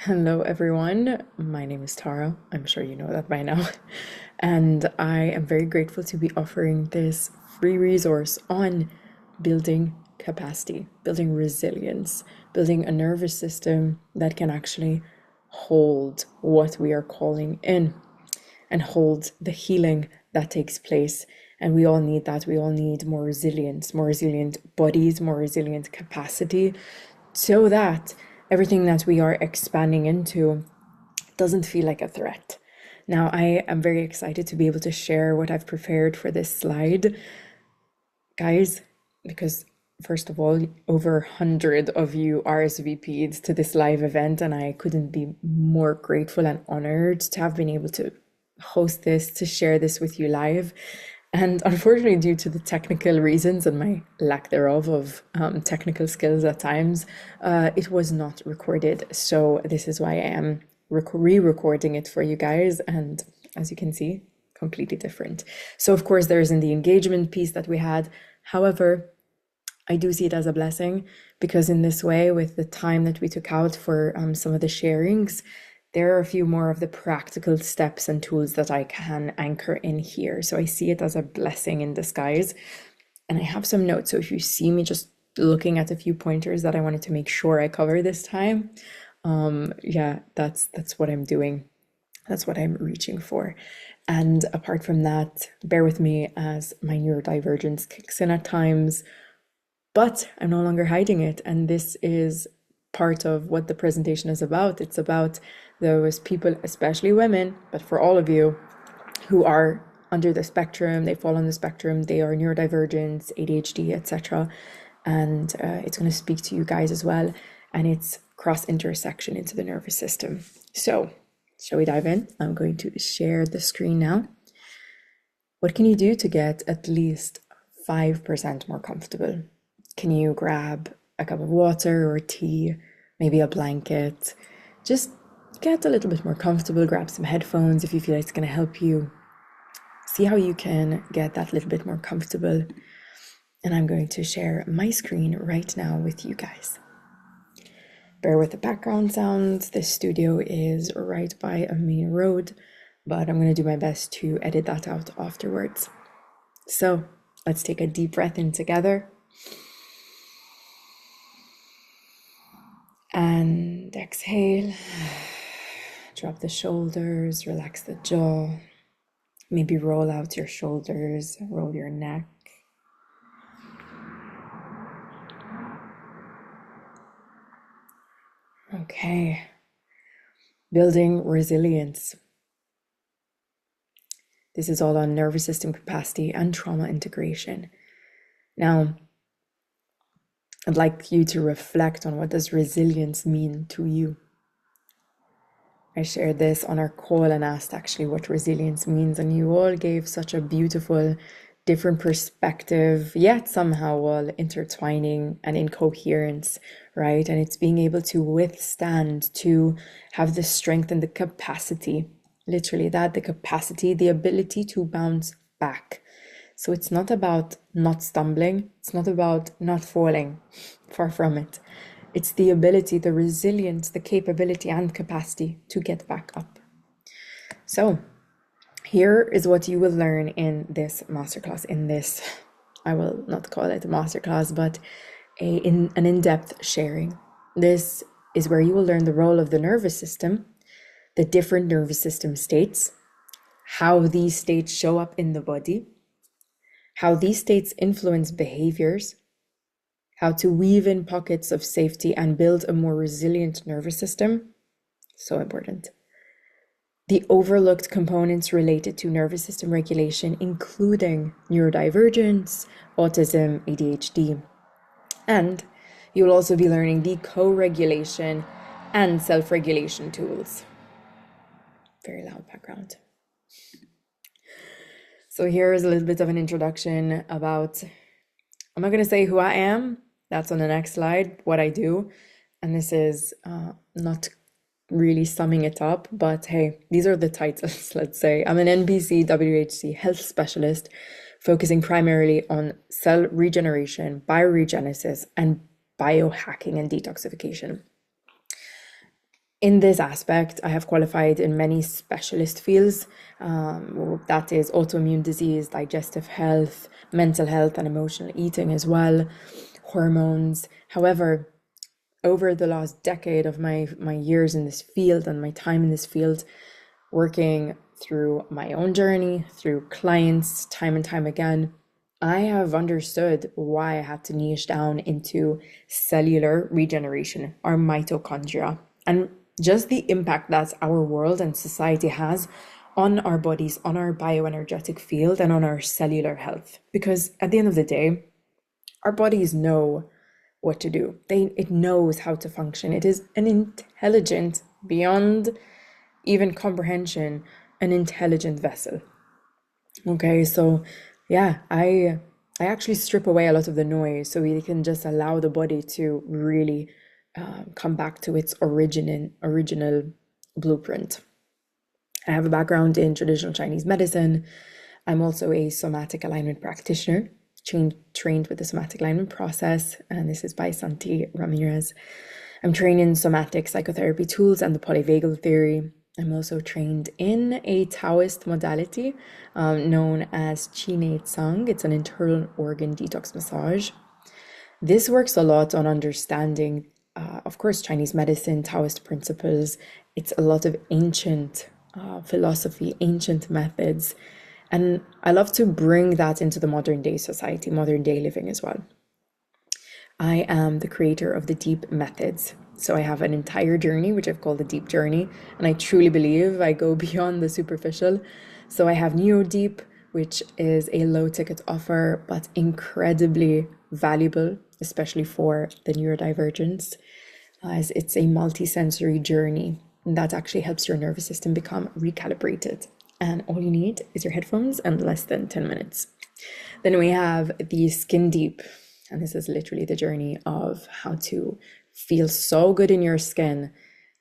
Hello, everyone. My name is Tara. I'm sure you know that by now. And I am very grateful to be offering this free resource on building capacity, building resilience, building a nervous system that can actually hold what we are calling in and hold the healing that takes place. And we all need that. We all need more resilience, more resilient bodies, more resilient capacity, so that everything that we are expanding into doesn't feel like a threat. Now, I am very excited to be able to share what I've prepared for this slide, guys, because first of all, over 100 of you RSVP'd to this live event, and I couldn't be more grateful and honored to have been able to host this, to share this with you live. And unfortunately, due to the technical reasons and my lack thereof of technical skills at times, it was not recorded. So this is why I am re-recording it for you guys. And as you can see, completely different. So of course, there isn't the engagement piece that we had. However, I do see it as a blessing because in this way, with the time that we took out for some of the sharings, there are a few more of the practical steps and tools that I can anchor in here. So I see it as a blessing in disguise. And I have some notes. So if you see me just looking at a few pointers that I wanted to make sure I cover this time, yeah, that's what I'm doing. That's what I'm reaching for. And apart from that, bear with me as my neurodivergence kicks in at times, but I'm no longer hiding it. And this is part of what the presentation is about. It's about those people, especially women, but for all of you who are under the spectrum, they fall on the spectrum, they are neurodivergent, ADHD, etc. And it's going to speak to you guys as well. And it's cross intersection into the nervous system. So, shall we dive in? I'm going to share the screen now. What can you do to get at least 5% more comfortable? Can you grab a cup of water or tea, maybe a blanket? Just get a little bit more comfortable, grab some headphones if you feel like it's going to help you. See how you can get that little bit more comfortable. And I'm going to share my screen right now with you guys. Bear with the background sounds. This studio is right by a main road, but I'm going to do my best to edit that out afterwards. So let's take a deep breath in together. And exhale. Drop the shoulders, relax the jaw. Maybe roll out your shoulders, roll your neck. Okay. Building resilience. This is all on nervous system capacity and trauma integration. Now, I'd like you to reflect on what does resilience mean to you. I shared this on our call and asked actually what resilience means, and you all gave such a beautiful, different perspective, yet somehow all intertwining and in coherence, right? And it's being able to withstand, to have the strength and the capacity, literally that, the capacity, the ability to bounce back. So it's not about not stumbling, it's not about not falling, far from it. It's the ability, the resilience, the capability and capacity to get back up. So here is what you will learn in this masterclass, in this, I will not call it a masterclass, but an in-depth sharing. This is where you will learn the role of the nervous system, the different nervous system states, how these states show up in the body, how these states influence behaviors, how to weave in pockets of safety and build a more resilient nervous system. So important. The overlooked components related to nervous system regulation, including neurodivergence, autism, ADHD. And you will also be learning the co-regulation and self-regulation tools. Very loud background. So here is a little bit of an introduction about, I'm not going to say who I am. That's on the next slide, what I do. And this is not really summing it up, but hey, these are the titles, let's say. I'm an NBC WHC health specialist, focusing primarily on cell regeneration, bioregenesis, and biohacking and detoxification. In this aspect, I have qualified in many specialist fields. That is autoimmune disease, digestive health, mental health, and emotional eating as well, hormones. However, over the last decade of my years in this field and my time in this field, working through my own journey, through clients, time and time again, I have understood why I had to niche down into cellular regeneration, or mitochondria, and just the impact that our world and society has on our bodies, on our bioenergetic field, and on our cellular health. Because at the end of the day, our bodies know what to do. It knows how to function. It is an intelligent, beyond even comprehension, an intelligent vessel. Okay, so yeah, I actually strip away a lot of the noise so we can just allow the body to really come back to its original blueprint. I have a background in traditional Chinese medicine. I'm also a somatic alignment practitioner, trained with the somatic alignment process, and this is by Santi Ramirez. I'm trained in somatic psychotherapy tools and the polyvagal theory. I'm also trained in a Taoist modality known as Qinei Tsang. It's an internal organ detox massage. This works a lot on understanding, of course, Chinese medicine, Taoist principles. It's a lot of ancient philosophy, ancient methods. And I love to bring that into the modern day society, modern day living as well. I am the creator of the deep methods. So I have an entire journey, which I've called the deep journey. And I truly believe I go beyond the superficial. So I have Neo Deep, which is a low ticket offer, but incredibly valuable, especially for the neurodivergence, as it's a multi-sensory journey. And that actually helps your nervous system become recalibrated. And all you need is your headphones and less than 10 minutes. Then we have the Skin Deep. And this is literally the journey of how to feel so good in your skin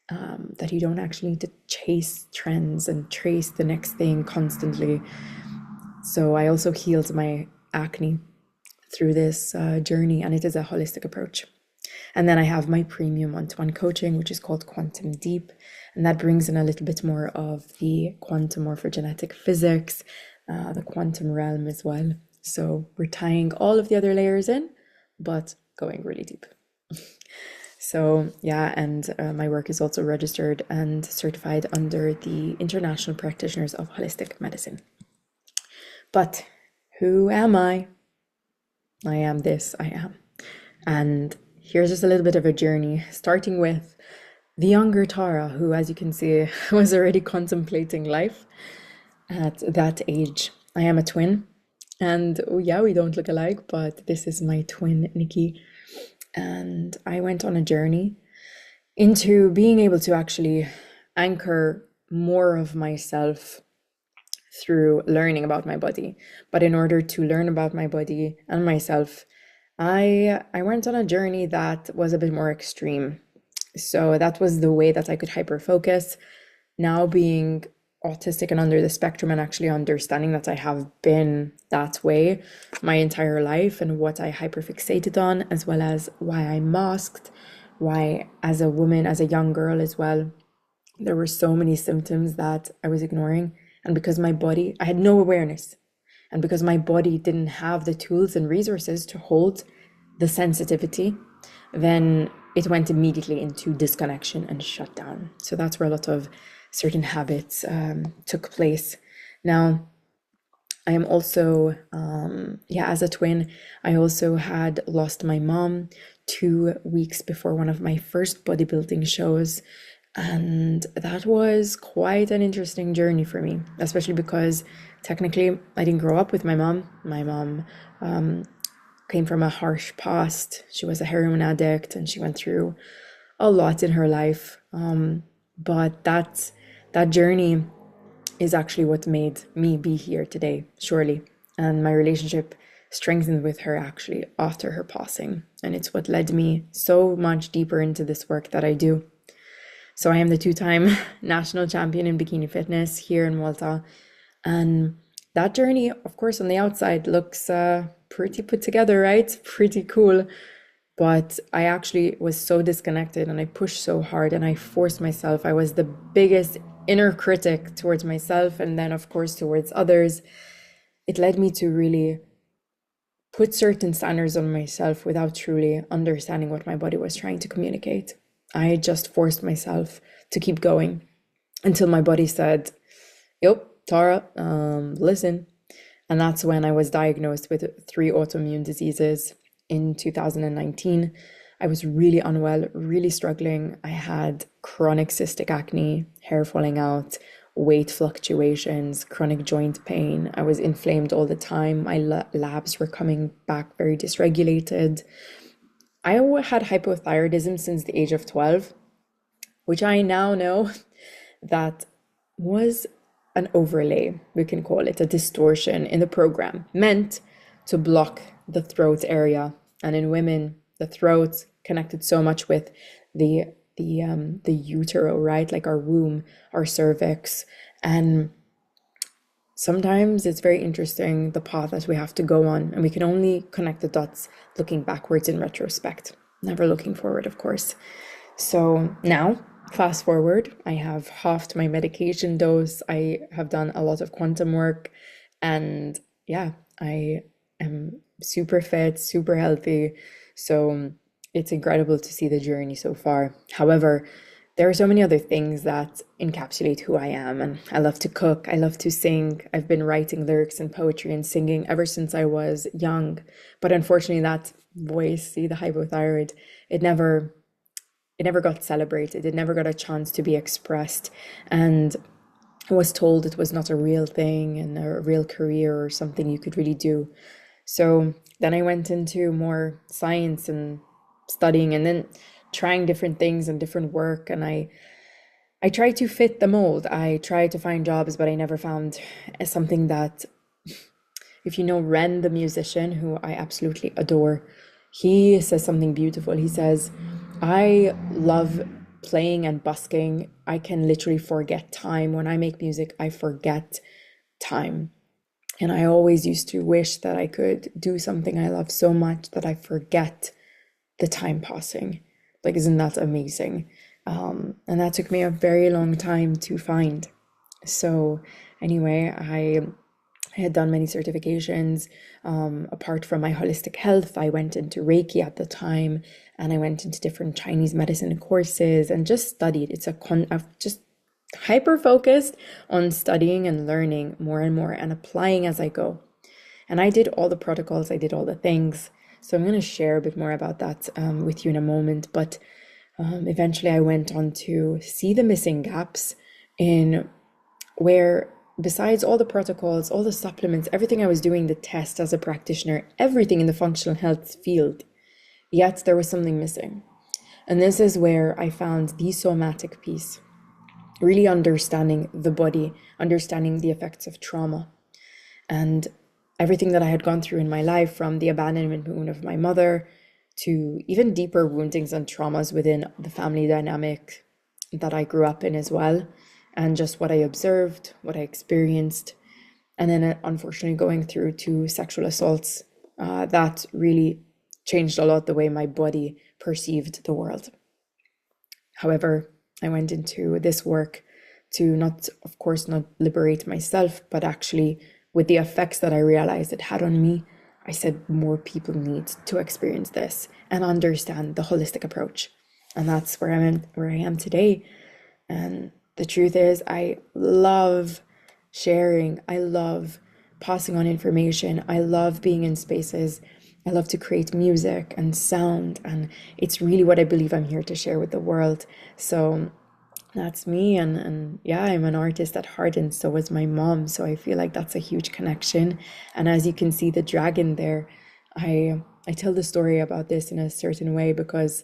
that you don't actually need to chase trends and trace the next thing constantly. So I also healed my acne through this journey, and it is a holistic approach. And then I have my premium one-to-one coaching, which is called Quantum Deep. And that brings in a little bit more of the quantum morphogenetic physics, the quantum realm as well. So we're tying all of the other layers in, but going really deep. So yeah, and my work is also registered and certified under the International Practitioners of Holistic Medicine. But who am I? I am this, I am. And here's just a little bit of a journey, starting with the younger Tara, who, as you can see, was already contemplating life at that age. I am a twin. And oh yeah, we don't look alike, but this is my twin, Nikki. And I went on a journey into being able to actually anchor more of myself through learning about my body. But in order to learn about my body and myself, I went on a journey that was a bit more extreme. So that was the way that I could hyper focus. Now being autistic and under the spectrum, and actually understanding that I have been that way my entire life and what I hyperfixated on, as well as why I masked, why as a woman, as a young girl as well, there were so many symptoms that I was ignoring. And because my body, I had no awareness. And because my body didn't have the tools and resources to hold the sensitivity, then it went immediately into disconnection and shutdown. So that's where a lot of certain habits took place. Now, I am also, as a twin, I also had lost my mom 2 weeks before one of my first bodybuilding shows. And that was quite an interesting journey for me, especially because technically I didn't grow up with my mom. My mom came from a harsh past. She was a heroin addict and she went through a lot in her life. But that journey is actually what made me be here today, surely. And my relationship strengthened with her actually after her passing. And it's what led me so much deeper into this work that I do. So I am the 2-time national champion in bikini fitness here in Malta. And that journey, of course, on the outside looks pretty put together, right? Pretty cool. But I actually was so disconnected and I pushed so hard and I forced myself. I was the biggest inner critic towards myself and then, of course, towards others. It led me to really put certain standards on myself without truly understanding what my body was trying to communicate. I just forced myself to keep going until my body said, "Yep, Tara, listen." And that's when I was diagnosed with three autoimmune diseases in 2019. I was really unwell, really struggling. I had chronic cystic acne, hair falling out, weight fluctuations, chronic joint pain. I was inflamed all the time. My labs were coming back very dysregulated. I had hypothyroidism since the age of 12, which I now know that was an overlay, we can call it a distortion in the program, meant to block the throat area. And in women, the throat connected so much with the utero, right? Like our womb, our cervix. And sometimes it's very interesting the path that we have to go on, and we can only connect the dots looking backwards in retrospect, never looking forward, of course. So now, fast forward, I have halved my medication dose. I have done a lot of quantum work, and yeah, I am super fit, super healthy. So it's incredible to see the journey so far. However, there are so many other things that encapsulate who I am. And I love to cook, I love to sing. I've been writing lyrics and poetry and singing ever since I was young. But unfortunately, that voice, see, the hypothyroid, it never it never got celebrated. It never got a chance to be expressed. And I was told it was not a real thing and a real career or something you could really do. So then I went into more science and studying and then trying different things and different work. And I tried to fit the mold. I tried to find jobs, but I never found something that, if you know Ren, the musician, who I absolutely adore, he says something beautiful. He says, I love playing and busking. I can literally forget time. When I make music, I forget time. And I always used to wish that I could do something I love so much that I forget the time passing. Like, isn't that amazing? And that took me a very long time to find. So, anyway, I had done many certifications. Apart from my holistic health, I went into Reiki at the time, and I went into different Chinese medicine courses and just studied. I've just hyper focused on studying and learning more and more and applying as I go. And I did all the protocols, I did all the things. So I'm going to share a bit more about that with you in a moment. But eventually I went on to see the missing gaps in where, besides all the protocols, all the supplements, everything I was doing, the test as a practitioner, everything in the functional health field, yet there was something missing. And this is where I found the somatic piece, really understanding the body, understanding the effects of trauma, and everything that I had gone through in my life, from the abandonment wound of my mother to even deeper woundings and traumas within the family dynamic that I grew up in as well, and just what I observed, what I experienced, and then unfortunately going through two sexual assaults that really changed a lot the way my body perceived the world. However, I went into this work to not, of course, not liberate myself, but actually with the effects that I realized it had on me, I said more people need to experience this and understand the holistic approach. And that's where I am today. And the truth is, I love sharing. I love passing on information. I love being in spaces. I love to create music and sound. And it's really what I believe I'm here to share with the world. So that's me. And yeah, I'm an artist at heart, and so is my mom. So I feel like that's a huge connection. And as you can see the dragon there, I tell the story about this in a certain way because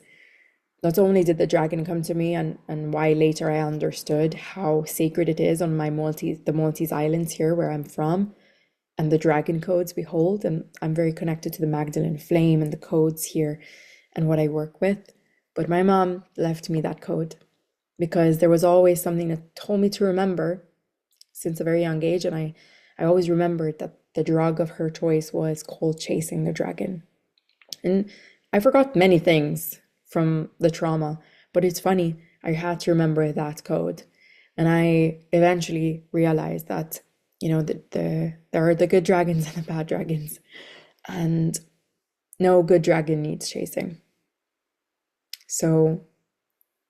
not only did the dragon come to me, and why later I understood how sacred it is on the Maltese Islands here where I'm from, and the dragon codes we hold. And I'm very connected to the Magdalene Flame and the codes here and what I work with. But my mom left me that code because there was always something that told me to remember since a very young age. And I always remembered that the drug of her choice was called chasing the dragon. And I forgot many things from the trauma, but it's funny, I had to remember that code. And I eventually realized that, there are the good dragons and the bad dragons. And no good dragon needs chasing. So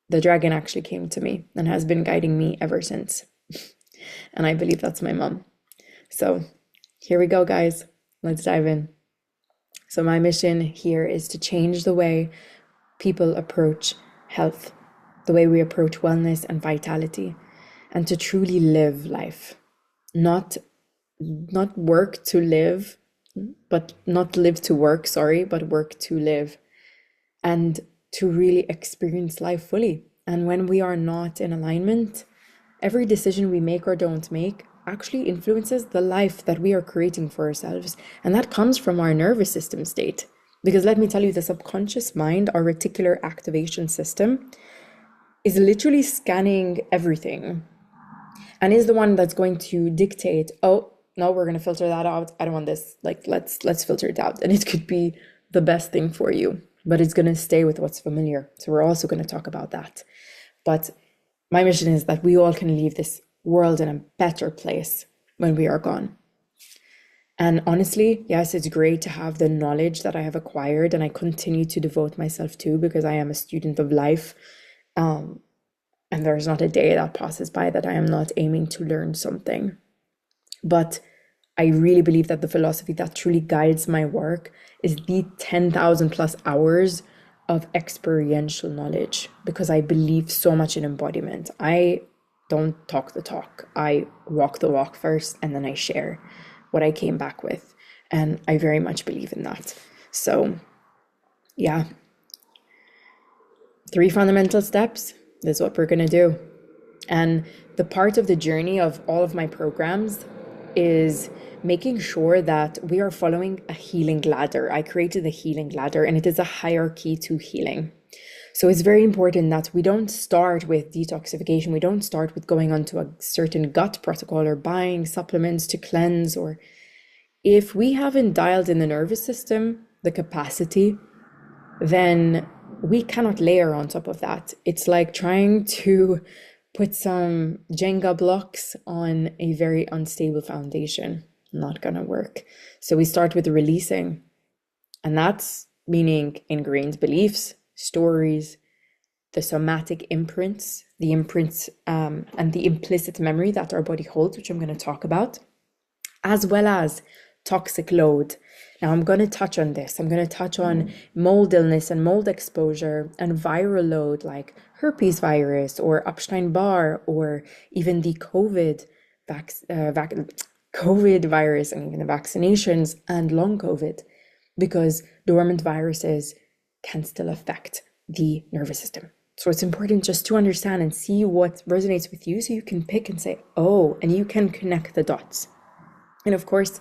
the dragon actually came to me and has been guiding me ever since. And I believe that's my mom. So here we go, guys. Let's dive in. So my mission here is to change the way people approach health, the way we approach wellness and vitality, and to truly live life. Not work to live, but not live to work, sorry, but work to live. And to really experience life fully. And when we are not in alignment, every decision we make or don't make actually influences the life that we are creating for ourselves. And that comes from our nervous system state. Because let me tell you, the subconscious mind, our reticular activation system, is literally scanning everything and is the one that's going to dictate, oh, no, we're going to filter that out. I don't want this. Like, let's filter it out. And it could be the best thing for you, but it's going to stay with what's familiar. So we're also going to talk about that. But my mission is that we all can leave this world in a better place when we are gone. And honestly, yes, it's great to have the knowledge that I have acquired and I continue to devote myself to, because I am a student of life. And there's not a day that passes by that I am not aiming to learn something. But I really believe that the philosophy that truly guides my work is the 10,000 plus hours of experiential knowledge, because I believe so much in embodiment. I don't talk the talk. I walk the walk first, and then I share what I came back with. And I very much believe in that. So yeah, 3 fundamental steps. This is what we're going to do. And the part of the journey of all of my programs is making sure that we are following a healing ladder. I created a healing ladder, and it is a hierarchy to healing. So it's very important that we don't start with detoxification. We don't start with going onto a certain gut protocol or buying supplements to cleanse. Or if we haven't dialed in the nervous system, the capacity, then we cannot layer on top of that. It's like trying to put some Jenga blocks on a very unstable foundation. Not gonna work. So we start with releasing, and that's meaning ingrained beliefs, stories, the somatic imprints, and the implicit memory that our body holds, which I'm going to talk about, as well as toxic load. Now I'm going to touch on this. I'm going to touch on mold illness and mold exposure and viral load like herpes virus or Epstein-Barr, or even the COVID virus, and even the vaccinations and long COVID, because dormant viruses can still affect the nervous system. So it's important just to understand and see what resonates with you, so you can pick and say, oh, and you can connect the dots. And of course,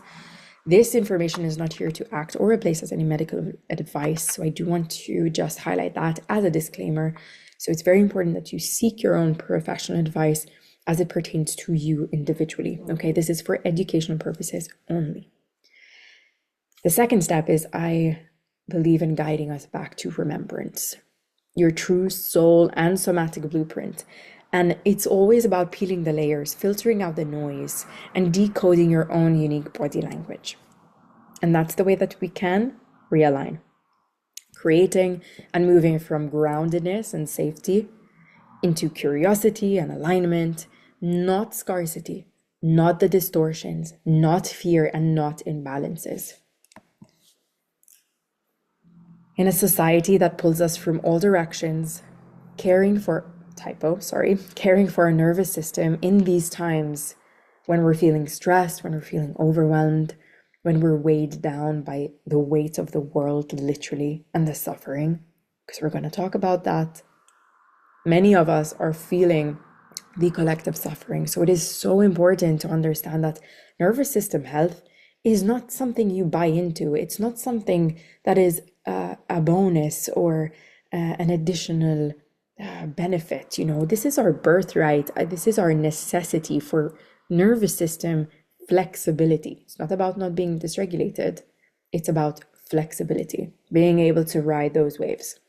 this information is not here to act or replace as any medical advice. So I do want to just highlight that as a disclaimer. So it's very important that you seek your own professional advice as it pertains to you individually. Okay, this is for educational purposes only. The second step is I believe in guiding us back to remembrance, your true soul and somatic blueprint. And it's always about peeling the layers, filtering out the noise, and decoding your own unique body language. And that's the way that we can realign, creating and moving from groundedness and safety into curiosity and alignment, not scarcity, not the distortions, not fear, and not imbalances. In a society that pulls us from all directions, caring for our nervous system in these times when we're feeling stressed, when we're feeling overwhelmed, when we're weighed down by the weight of the world, literally, and the suffering, because we're going to talk about that. Many of us are feeling the collective suffering. So it is so important to understand that nervous system health is not something you buy into. It's not something that is a bonus or an additional benefit. This is our birthright. This is our necessity for nervous system flexibility. It's not about not being dysregulated. It's about flexibility, being able to ride those waves.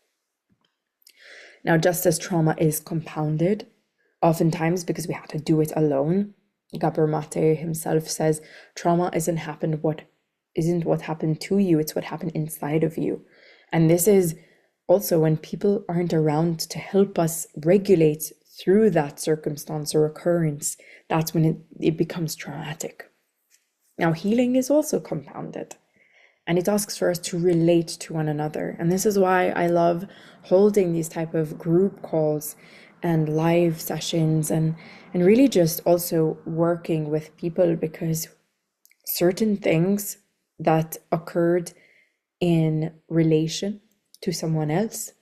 Now, just as trauma is compounded, oftentimes because we had to do it alone, Gabor Mate himself says, trauma isn't what happened to you, it's what happened inside of you. And this is also when people aren't around to help us regulate through that circumstance or occurrence, that's when it becomes traumatic. Now, healing is also compounded, and it asks for us to relate to one another. And this is why I love holding these type of group calls and live sessions and really just also working with people, because certain things that occurred in relation to someone else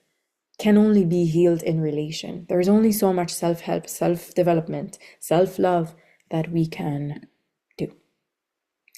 can only be healed in relation. There's only so much self-help, self-development, self-love that we can do.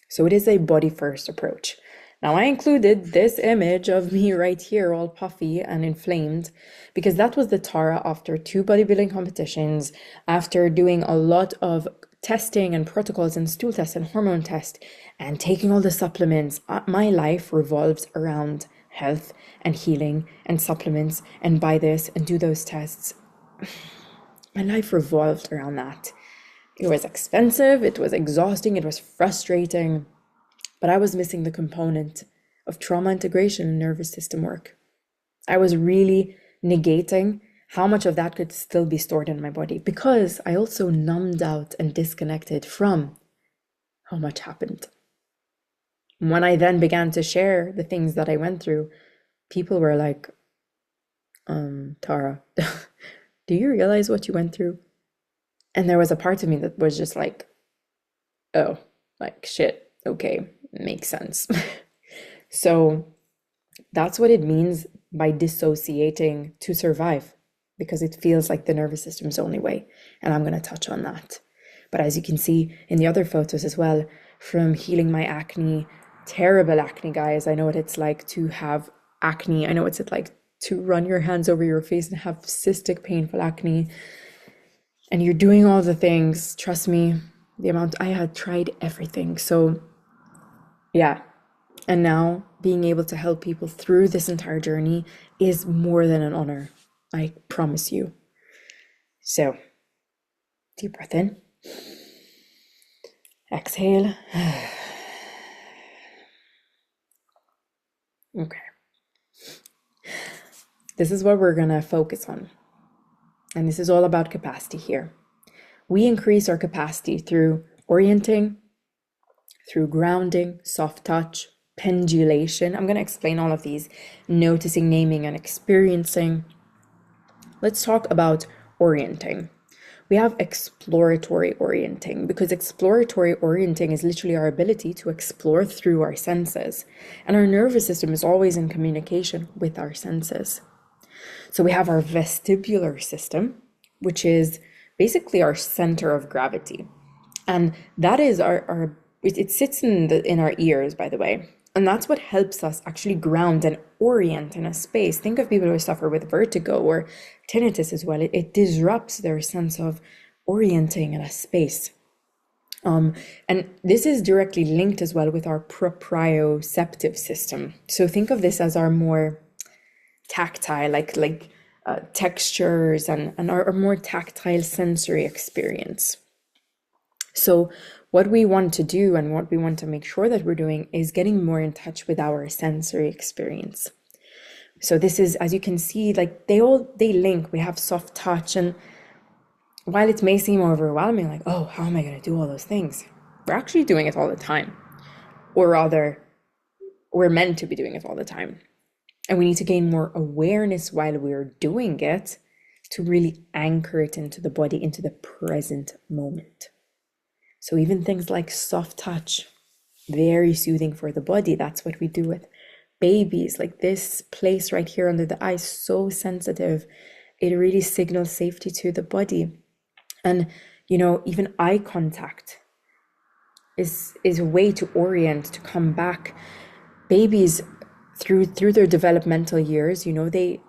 So it is a body-first approach. Now, I included this image of me right here, all puffy and inflamed, because that was the Tara after 2 bodybuilding competitions, after doing a lot of testing and protocols and stool tests and hormone tests and taking all the supplements. My life revolves around health and healing and supplements, and buy this and do those tests. My life revolved around that. It was expensive, it was exhausting, it was frustrating, but I was missing the component of trauma integration and nervous system work. I was really negating how much of that could still be stored in my body, because I also numbed out and disconnected from how much happened. When I then began to share the things that I went through, people were like, Tara, do you realize what you went through? And there was a part of me that was just like, oh, like shit, okay, makes sense. So that's what it means by dissociating to survive, because it feels like the nervous system's only way. And I'm going to touch on that. But as you can see in the other photos as well, from healing my acne, terrible acne, guys. I know what it's like to have acne. I know what it's like to run your hands over your face and have cystic, painful acne. And you're doing all the things. Trust me, the amount I had tried everything. So yeah. And now being able to help people through this entire journey is more than an honor. I promise you. So deep breath in. Exhale. Okay. This is what we're going to focus on. And this is all about capacity here. We increase our capacity through orienting, through grounding, soft touch, pendulation. I'm going to explain all of these: noticing, naming, and experiencing. Let's talk about orienting. We have exploratory orienting, because exploratory orienting is literally our ability to explore through our senses. And our nervous system is always in communication with our senses. So we have our vestibular system, which is basically our center of gravity. And that is it sits in our ears, by the way. And that's what helps us actually ground and orient in a space. Think of people who suffer with vertigo or tinnitus as well. It disrupts their sense of orienting in a space. And this is directly linked as well with our proprioceptive system. So think of this as our more tactile, like textures and our more tactile sensory experience. So what we want to do and what we want to make sure that we're doing is getting more in touch with our sensory experience. So this is, as you can see, like they link. We have soft touch, and while it may seem overwhelming, like, oh, how am I going to do all those things? We're actually doing it all the time. Or rather, we're meant to be doing it all the time. And we need to gain more awareness while we're doing it to really anchor it into the body, into the present moment. So even things like soft touch, very soothing for the body. That's what we do with babies. Like this place right here under the eye, so sensitive. It really signals safety to the body. And, even eye contact is a way to orient, to come back. Babies, through their developmental years, they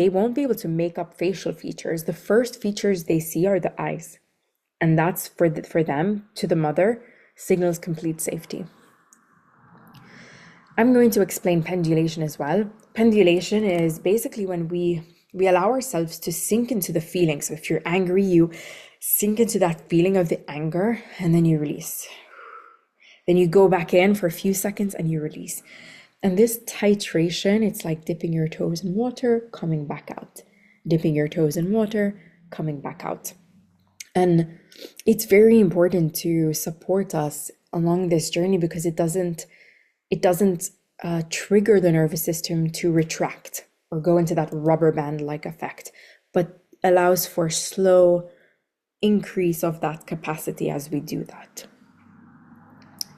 won't be able to make up facial features. The first features they see are the eyes. And that's for them, to the mother, signals complete safety. I'm going to explain pendulation as well. Pendulation is basically when we allow ourselves to sink into the feeling. So if you're angry, you sink into that feeling of the anger and then you release. Then you go back in for a few seconds and you release. And this titration, it's like dipping your toes in water, coming back out. Dipping your toes in water, coming back out. And it's very important to support us along this journey because it doesn't trigger the nervous system to retract or go into that rubber band like effect, but allows for slow increase of that capacity as we do that.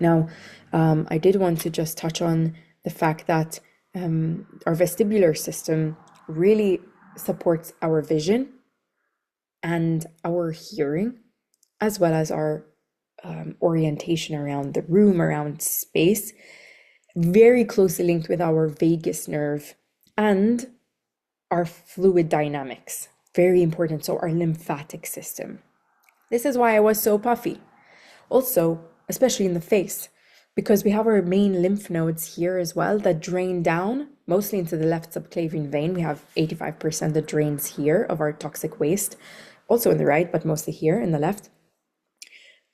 Now, I did want to just touch on the fact that our vestibular system really supports our vision and our hearing, as well as our orientation around the room, around space, very closely linked with our vagus nerve and our fluid dynamics. Very important. So our lymphatic system. This is why I was so puffy. Also, especially in the face, because we have our main lymph nodes here as well that drain down mostly into the left subclavian vein. We have 85% that drains here of our toxic waste, also in the right, but mostly here in the left.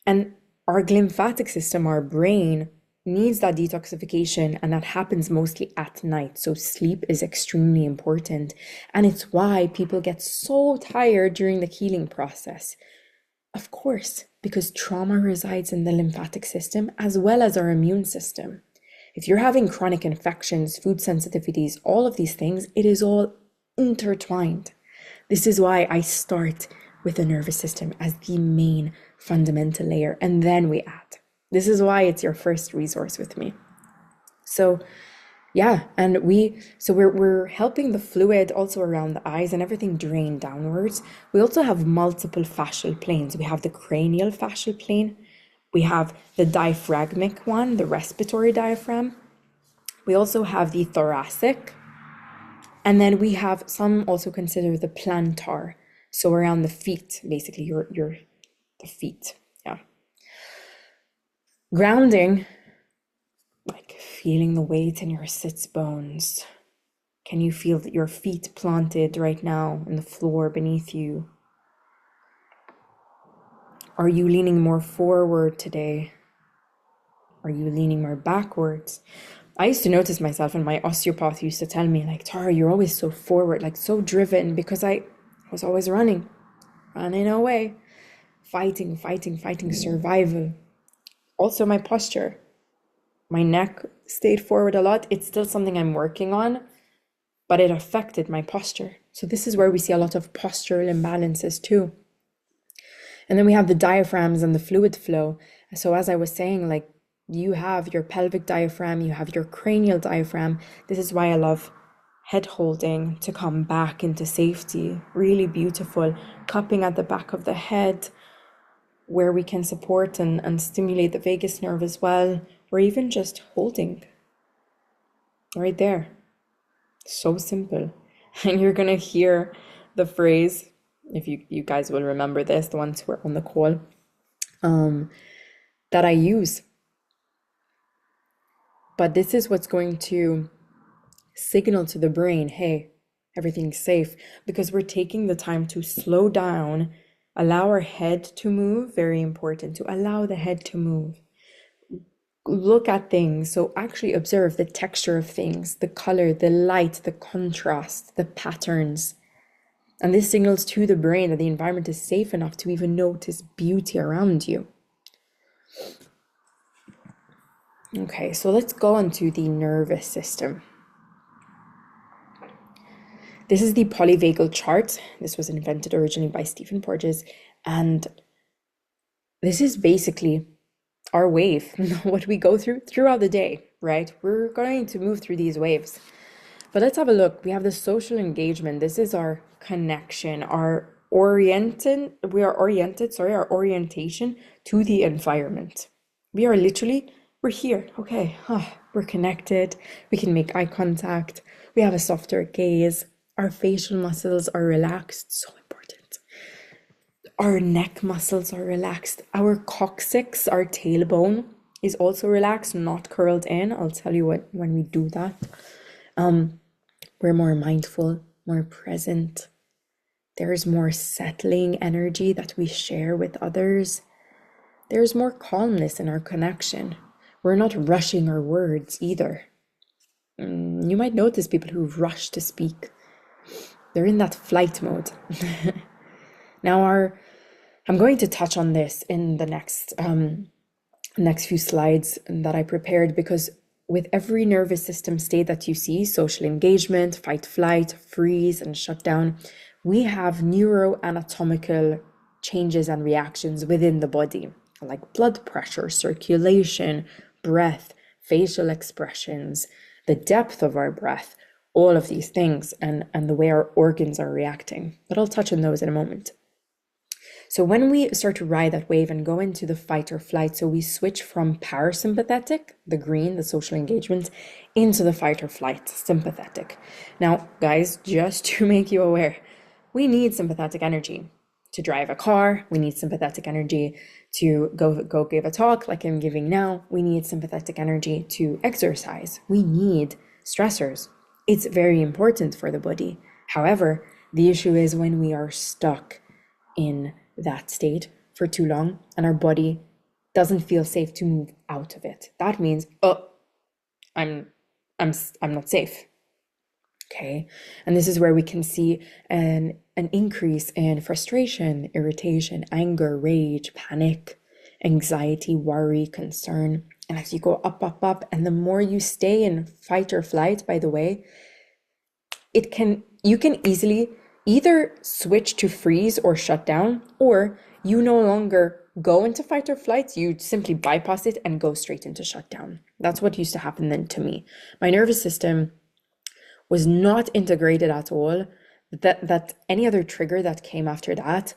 And our lymphatic system, our brain, needs that detoxification, and that happens mostly at night. So sleep is extremely important. And it's why people get so tired during the healing process. Of course, because trauma resides in the lymphatic system as well as our immune system. If you're having chronic infections, food sensitivities, all of these things, it is all intertwined. This is why I start with the nervous system as the main fundamental layer, and then we add. This is why it's your first resource with me. So yeah, and we're helping the fluid also around the eyes and everything drain downwards. We also have multiple fascial planes. We have the cranial fascial plane. We have the diaphragmic one, the respiratory diaphragm. We also have the thoracic. And then we have some also consider the plantar. So around the feet, basically the feet. Yeah. Grounding, like feeling the weight in your sits bones. Can you feel that your feet planted right now in the floor beneath you? Are you leaning more forward today? Are you leaning more backwards? I used to notice myself, and my osteopath used to tell me, like, Tara, you're always so forward, like so driven, because I was always running away, fighting, survival. Also my posture. My neck stayed forward a lot. It's still something I'm working on, but it affected my posture. So this is where we see a lot of postural imbalances too. And then we have the diaphragms and the fluid flow. So as I was saying, like you have your pelvic diaphragm, you have your cranial diaphragm. This is why I love head holding to come back into safety. Really beautiful. Cupping at the back of the head, where we can support and stimulate the vagus nerve as well, or even just holding right there. So simple. And you're gonna hear the phrase, if you guys will remember this, the ones who are on the call, that I use. But this is what's going to signal to the brain, hey, everything's safe, because we're taking the time to slow down, allow our head to move. Very important to allow the head to move. Look at things. So actually observe the texture of things, the color, the light, the contrast, the patterns. And this signals to the brain that the environment is safe enough to even notice beauty around you. Okay, so let's go on to the nervous system. This is the polyvagal chart. This was invented originally by Stephen Porges. And this is basically our wave, what we go through throughout the day, right? We're going to move through these waves. But let's have a look. We have the social engagement. This is our connection, our orientation to the environment. We're here. Okay, we're connected. We can make eye contact. We have a softer gaze. Our facial muscles are relaxed. So important. Our neck muscles are relaxed. Our coccyx, our tailbone, is also relaxed, not curled in. I'll tell you what, when we do that, we're more mindful, more present. There's more settling energy that we share with others. There's more calmness in our connection. We're not rushing our words either. You might notice people who rush to speak. They're in that flight mode. Now, I'm going to touch on this in the next few slides that I prepared, because with every nervous system state that you see, social engagement, fight, flight, freeze, and shutdown, we have neuroanatomical changes and reactions within the body, like blood pressure, circulation, breath, facial expressions, the depth of our breath, all of these things, and the way our organs are reacting. But I'll touch on those in a moment. So when we start to ride that wave and go into the fight or flight, so we switch from parasympathetic, the green, the social engagement, into the fight or flight, sympathetic. Now, guys, just to make you aware, we need sympathetic energy to drive a car. We need sympathetic energy to go give a talk like I'm giving now. We need sympathetic energy to exercise. We need stressors. It's very important for the body. However, the issue is when we are stuck in that state for too long and our body doesn't feel safe to move out of it. That means, oh, I'm not safe. Okay. And this is where we can see an increase in frustration, irritation, anger, rage, panic, anxiety, worry, concern. And as you go up, and the more you stay in fight or flight, by the way, you can easily either switch to freeze or shut down, or you no longer go into fight or flight, you simply bypass it and go straight into shutdown. That's what used to happen then to me. My nervous system was not integrated at all. That any other trigger that came after that,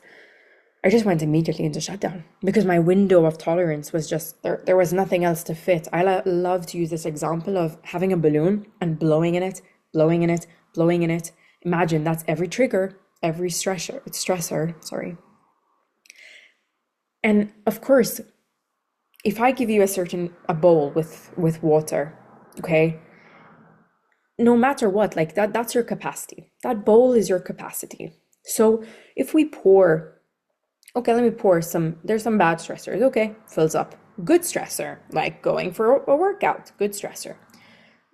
I just went immediately into shutdown because my window of tolerance was just, there was nothing else to fit. I love to use this example of having a balloon and blowing in it, blowing in it, blowing in it. Imagine that's every trigger, every stressor, sorry. And of course, if I give you a bowl with water, okay, no matter what, like that's your capacity. That bowl is your capacity. So if we pour, okay, let me pour there's some bad stressors, okay, fills up. Good stressor, like going for a workout, good stressor.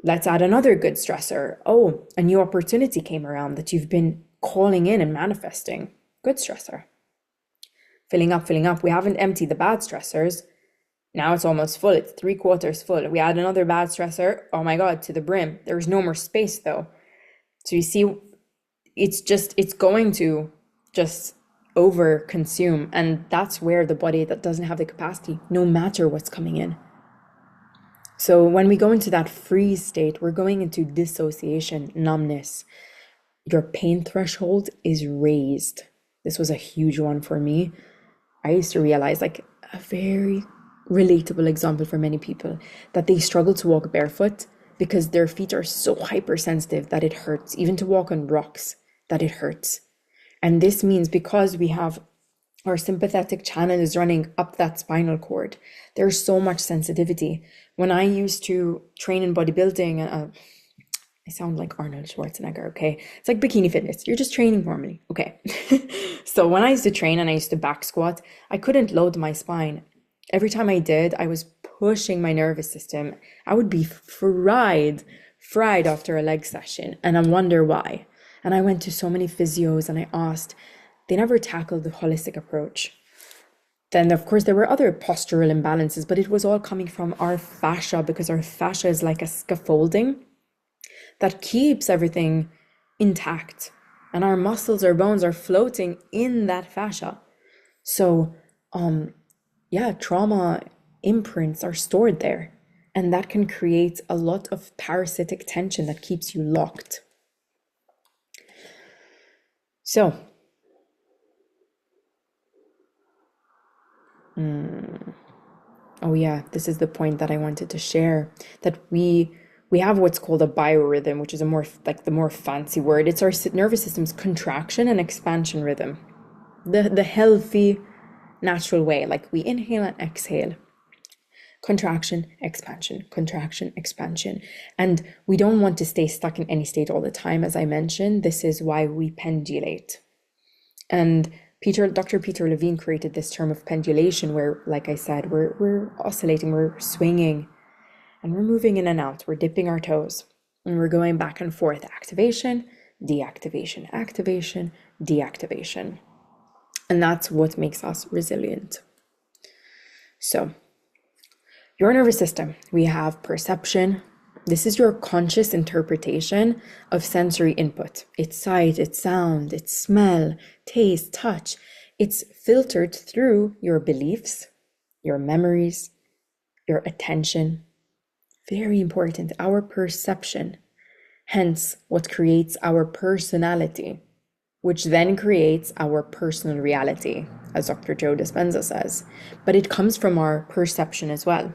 Let's add another good stressor. Oh, a new opportunity came around that you've been calling in and manifesting. Good stressor. Filling up. We haven't emptied the bad stressors. Now it's almost full. It's 3/4 full. We add another bad stressor. Oh my God, to the brim. There's no more space though. So you see, it's going to just over consume. And that's where the body that doesn't have the capacity, no matter what's coming in. So when we go into that freeze state, we're going into dissociation, numbness. Your pain threshold is raised. This was a huge one for me. I used to realize, like, a very relatable example for many people, that they struggle to walk barefoot because their feet are so hypersensitive that it hurts, even to walk on rocks, that it hurts. And this means because we have our sympathetic channel is running up that spinal cord, there's so much sensitivity. When I used to train in bodybuilding, I sound like Arnold Schwarzenegger, okay? It's like bikini fitness. You're just training normally, okay? So when I used to train and I used to back squat, I couldn't load my spine. Every time I did, I was pushing my nervous system. I would be fried after a leg session, and I wonder why. And I went to so many physios and I asked, they never tackled the holistic approach. Then, of course, there were other postural imbalances, but it was all coming from our fascia, because our fascia is like a scaffolding that keeps everything intact. And our muscles, our bones are floating in that fascia. So, trauma imprints are stored there. And that can create a lot of parasitic tension that keeps you locked. So, this is the point that I wanted to share, that we have what's called a biorhythm, which is the more fancy word. It's our nervous system's contraction and expansion rhythm, the healthy, natural way, like we inhale and exhale. Contraction, expansion, contraction, expansion. And we don't want to stay stuck in any state all the time. As I mentioned, this is why we pendulate. And Dr. Peter Levine created this term of pendulation where, like I said, we're oscillating, we're swinging, and we're moving in and out. We're dipping our toes, and we're going back and forth. Activation, deactivation, activation, deactivation. And that's what makes us resilient. So, your nervous system, we have perception. This is your conscious interpretation of sensory input. It's sight, it's sound, it's smell, taste, touch. It's filtered through your beliefs, your memories, your attention. Very important, our perception. Hence, what creates our personality, which then creates our personal reality, as Dr. Joe Dispenza says. But it comes from our perception as well,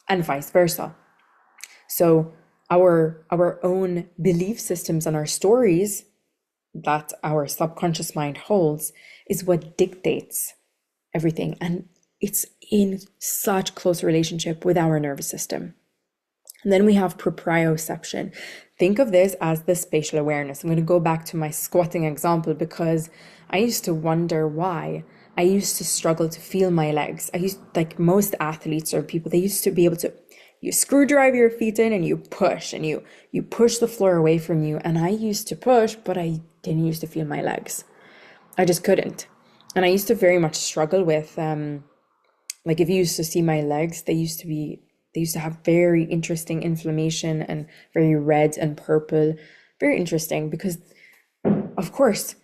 and vice versa. So our own belief systems and our stories that our subconscious mind holds is what dictates everything. And it's in such close relationship with our nervous system. And then we have proprioception. Think of this as the spatial awareness. I'm going to go back to my squatting example because I used to wonder why. I used to struggle to feel my legs. Like most athletes or people, they used to be able to, you screwdrive your feet in and you push the floor away from you. And I used to push, but I didn't used to feel my legs. I just couldn't. And I used to very much struggle with, like if you used to see my legs, they used to have very interesting inflammation and very red and purple. Very interesting because, of course,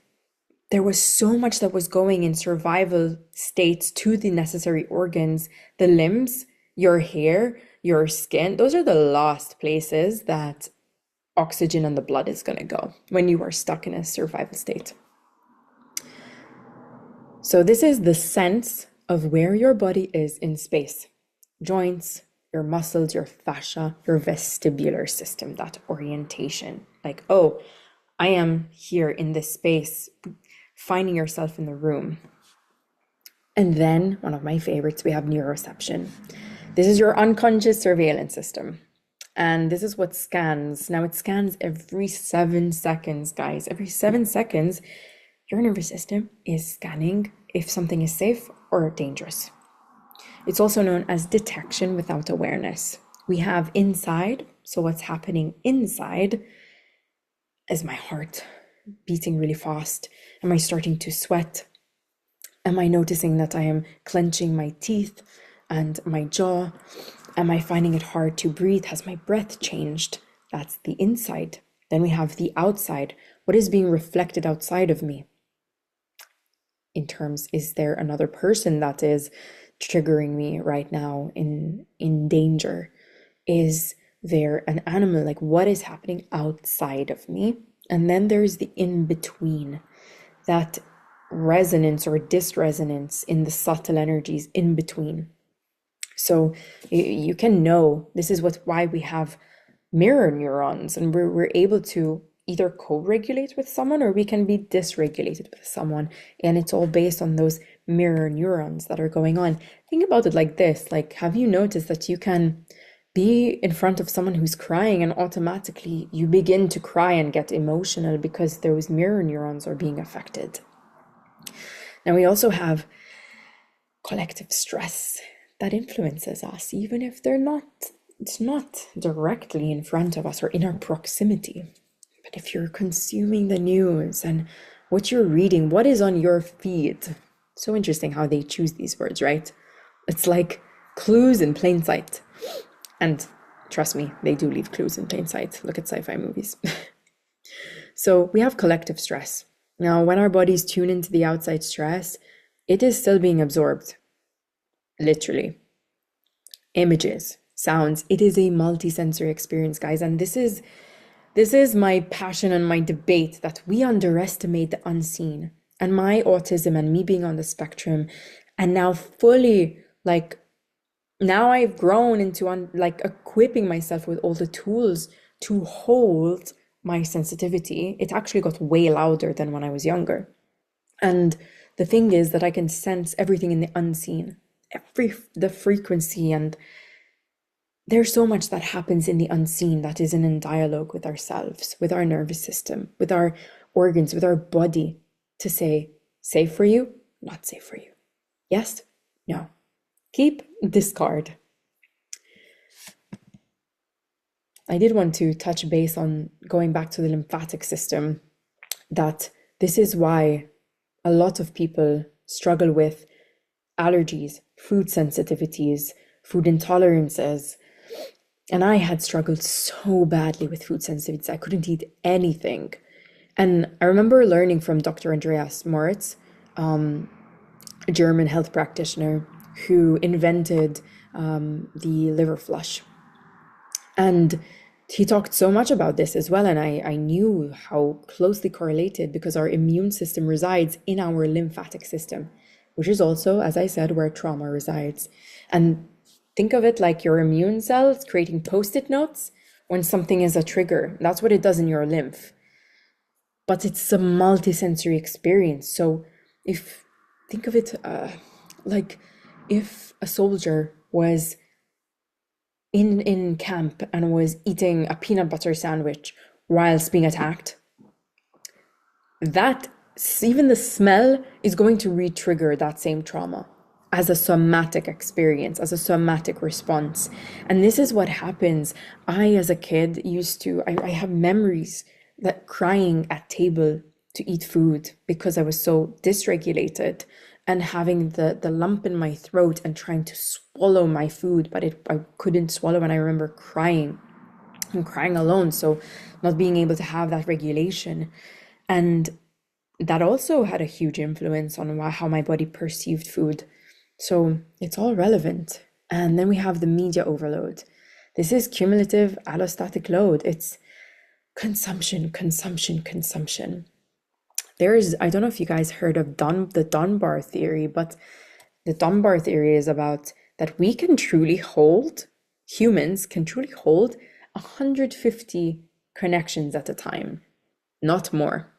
there was so much that was going in survival states to the necessary organs, the limbs, your hair, your skin. Those are the last places that oxygen and the blood is going to go when you are stuck in a survival state. So this is the sense of where your body is in space. Joints, your muscles, your fascia, your vestibular system, that orientation. Like, oh, I am here in this space, finding yourself in the room. And then, one of my favorites, we have neuroception. This is your unconscious surveillance system. And this is what scans. Now, it scans every 7 seconds, guys. Every 7 seconds, your nervous system is scanning if something is safe or dangerous. It's also known as detection without awareness. We have inside, so what's happening inside is my heart beating really fast. Am I starting to sweat? Am I noticing that I am clenching my teeth and my jaw? Am I finding it hard to breathe? Has my breath changed? That's the inside. Then we have the outside. What is being reflected outside of me? In terms, is there another person that is triggering me right now in danger? Is there an animal? Like, what is happening outside of me? And then there's the in-between, that resonance or dysresonance in the subtle energies in between. So you can know this is why we have mirror neurons, and we're able to either co-regulate with someone or we can be dysregulated with someone, and it's all based on those mirror neurons that are going on. Think about it like this. Like, have you noticed that you can be in front of someone who's crying and automatically you begin to cry and get emotional because those mirror neurons are being affected? Now we also have collective stress that influences us, even if it's not directly in front of us or in our proximity. But if you're consuming the news and what you're reading, what is on your feed? So interesting how they choose these words, right? It's like clues in plain sight. And trust me, they do leave clues in plain sight. Look at sci-fi movies. So we have collective stress. Now, when our bodies tune into the outside stress, it is still being absorbed. Literally. Images, sounds. It is a multi-sensory experience, guys. And this is my passion and my debate, that we underestimate the unseen. And my autism and me being on the spectrum, and now fully, like, now I've grown into equipping myself with all the tools to hold my sensitivity. It actually got way louder than when I was younger. And the thing is that I can sense everything in the unseen, the frequency and there's so much that happens in the unseen that isn't in dialogue with ourselves, with our nervous system, with our organs, with our body to say, safe for you, not safe for you. Yes, no. Keep, discard. I did want to touch base on going back to the lymphatic system, that this is why a lot of people struggle with allergies, food sensitivities, food intolerances. And I had struggled so badly with food sensitivities. I couldn't eat anything. And I remember learning from Dr. Andreas Moritz, a German health practitioner who invented the liver flush. And he talked so much about this as well. And I knew how closely correlated, because our immune system resides in our lymphatic system, which is also, as I said, where trauma resides. And think of it like your immune cells creating post-it notes when something is a trigger. That's what it does in your lymph. But it's a multi-sensory experience. So think of it like if a soldier was in camp and was eating a peanut butter sandwich whilst being attacked, that even the smell is going to re-trigger that same trauma as a somatic experience, as a somatic response. And this is what happens. I, as a kid, I have memories that crying at table to eat food because I was so dysregulated, and having the lump in my throat and trying to swallow my food, but I couldn't swallow, and I remember crying and crying alone, so not being able to have that regulation. And that also had a huge influence on how my body perceived food. So it's all relevant. And then we have the media overload. This is cumulative allostatic load. It's consumption, consumption, consumption. I don't know if you guys heard of the Dunbar theory, but the Dunbar theory is about that humans can truly hold 150 connections at a time, not more.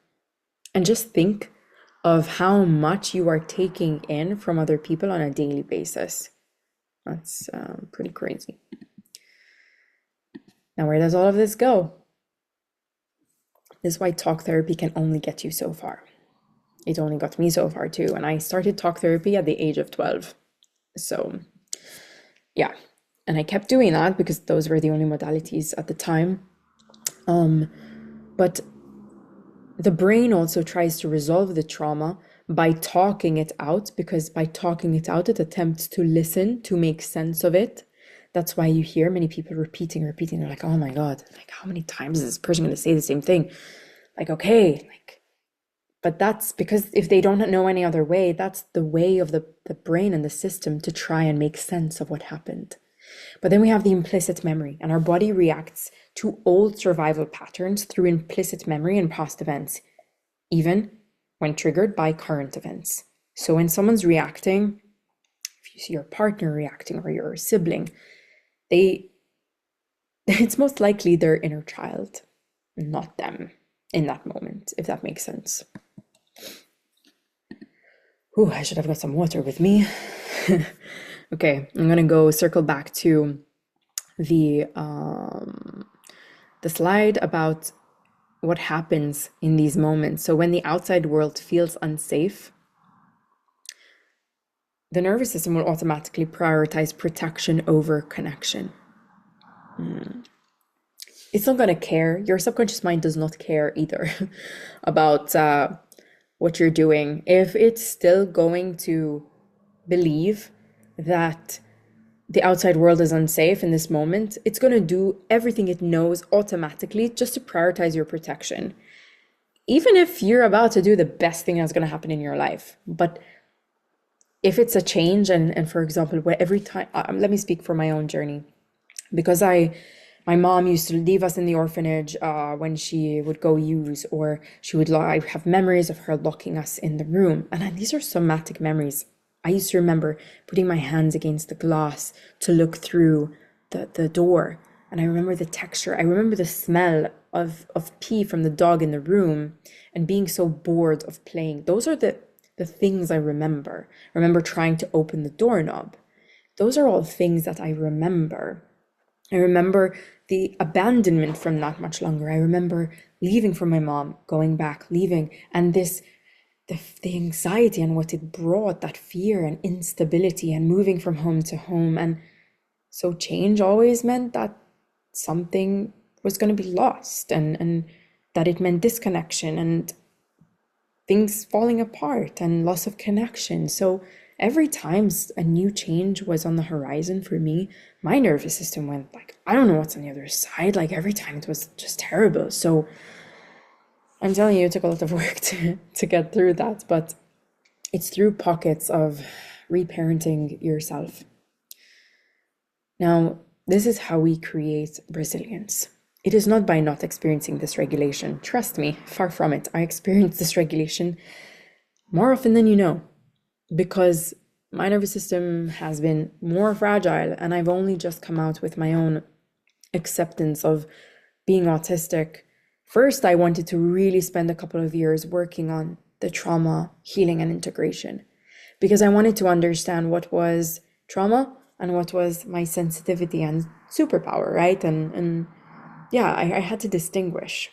And just think of how much you are taking in from other people on a daily basis. That's pretty crazy. Now, where does all of this go? This is why talk therapy can only get you so far. It only got me so far too. And I started talk therapy at the age of 12. So yeah, and I kept doing that because those were the only modalities at the time. But the brain also tries to resolve the trauma by talking it out, because by talking it out, it attempts to listen, to make sense of it. That's why you hear many people repeating. They're like, oh my God, like how many times is this person going to say the same thing? Like, okay, but that's because if they don't know any other way, that's the way of the brain and the system to try and make sense of what happened. But then we have the implicit memory, and our body reacts to old survival patterns through implicit memory and past events, even when triggered by current events. So when someone's reacting, if you see your partner reacting or your sibling, it's most likely their inner child, not them in that moment, if that makes sense. Ooh, I should have got some water with me. Okay, I'm gonna go circle back to the slide about what happens in these moments. So when the outside world feels unsafe, the nervous system will automatically prioritize protection over connection. It's not going to care. Your subconscious mind does not care either about what you're doing. If it's still going to believe that the outside world is unsafe in this moment, it's going to do everything it knows automatically just to prioritize your protection. Even if you're about to do the best thing that's going to happen in your life. But if it's a change, and for example, where every time, let me speak for my own journey, because my mom used to leave us in the orphanage when she would go use, or I have memories of her locking us in the room. And these are somatic memories. I used to remember putting my hands against the glass to look through the door. And I remember the texture. I remember the smell of pee from the dog in the room and being so bored of playing. Those are the things I remember. I remember trying to open the doorknob. Those are all things that I remember. I remember the abandonment from not much longer. I remember leaving from my mom, going back, leaving, and the anxiety and what it brought, that fear and instability and moving from home to home. And so change always meant that something was going to be lost, and that it meant disconnection and things falling apart and loss of connection. So every time a new change was on the horizon for me, my nervous system went like, I don't know what's on the other side. Like every time it was just terrible. So I'm telling you, it took a lot of work to get through that, but it's through pockets of reparenting yourself. Now, this is how we create resilience. It is not by not experiencing dysregulation. Trust me, far from it. I experience dysregulation more often than you know, because my nervous system has been more fragile, and I've only just come out with my own acceptance of being autistic. First, I wanted to really spend a couple of years working on the trauma, healing, and integration, because I wanted to understand what was trauma and what was my sensitivity and superpower, right? And yeah, I had to distinguish.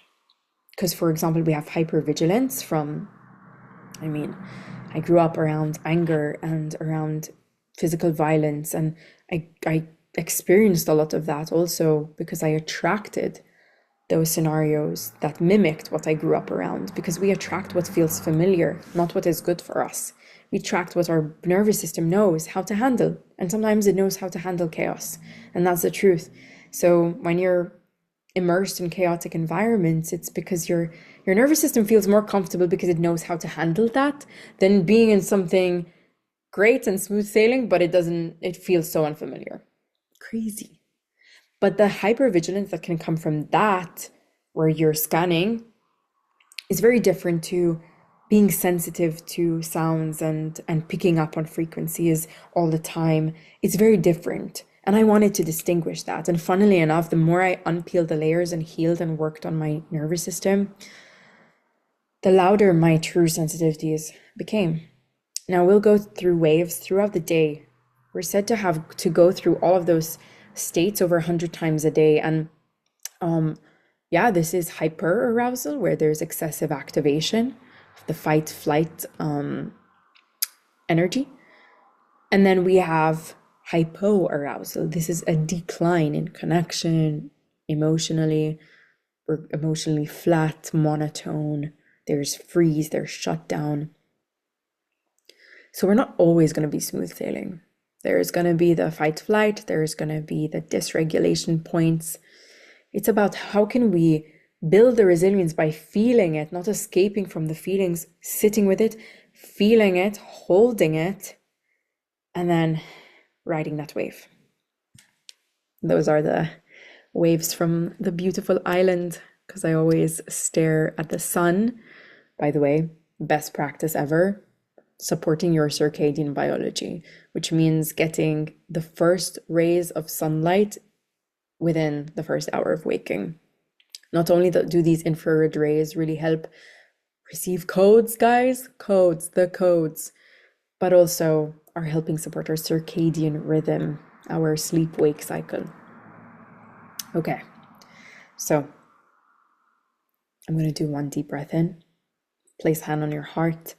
Because, for example, we have hypervigilance from, I mean, I grew up around anger and around physical violence, and I experienced a lot of that also because I attracted those scenarios that mimicked what I grew up around, because we attract what feels familiar, not what is good for us. We attract what our nervous system knows how to handle, and sometimes it knows how to handle chaos, and that's the truth. So when you're immersed in chaotic environments, it's because your nervous system feels more comfortable because it knows how to handle that than being in something great and smooth sailing, but it feels so unfamiliar. Crazy. But the hypervigilance that can come from that, where you're scanning, is very different to being sensitive to sounds and picking up on frequencies all the time. It's very different. And I wanted to distinguish that. And funnily enough, the more I unpeeled the layers and healed and worked on my nervous system, the louder my true sensitivities became. Now, we'll go through waves throughout the day. We're said to have to go through all of those states over 100 times a day. And yeah, this is hyper arousal, where there's excessive activation of the fight flight energy. And then we have hypoarousal. This is a decline in connection emotionally. We're emotionally flat, monotone. There's freeze, there's shutdown. So we're not always going to be smooth sailing. There's going to be the fight flight. There's going to be the dysregulation points. It's about how can we build the resilience by feeling it, not escaping from the feelings, sitting with it, feeling it, holding it, and then riding that wave. Those are the waves from the beautiful island, because I always stare at the sun. By the way, best practice ever, supporting your circadian biology, which means getting the first rays of sunlight within the first hour of waking. Not only do these infrared rays really help receive codes, guys, the codes, but also are helping support our circadian rhythm, our sleep-wake cycle. Okay, so I'm going to do one deep breath in. Place a hand on your heart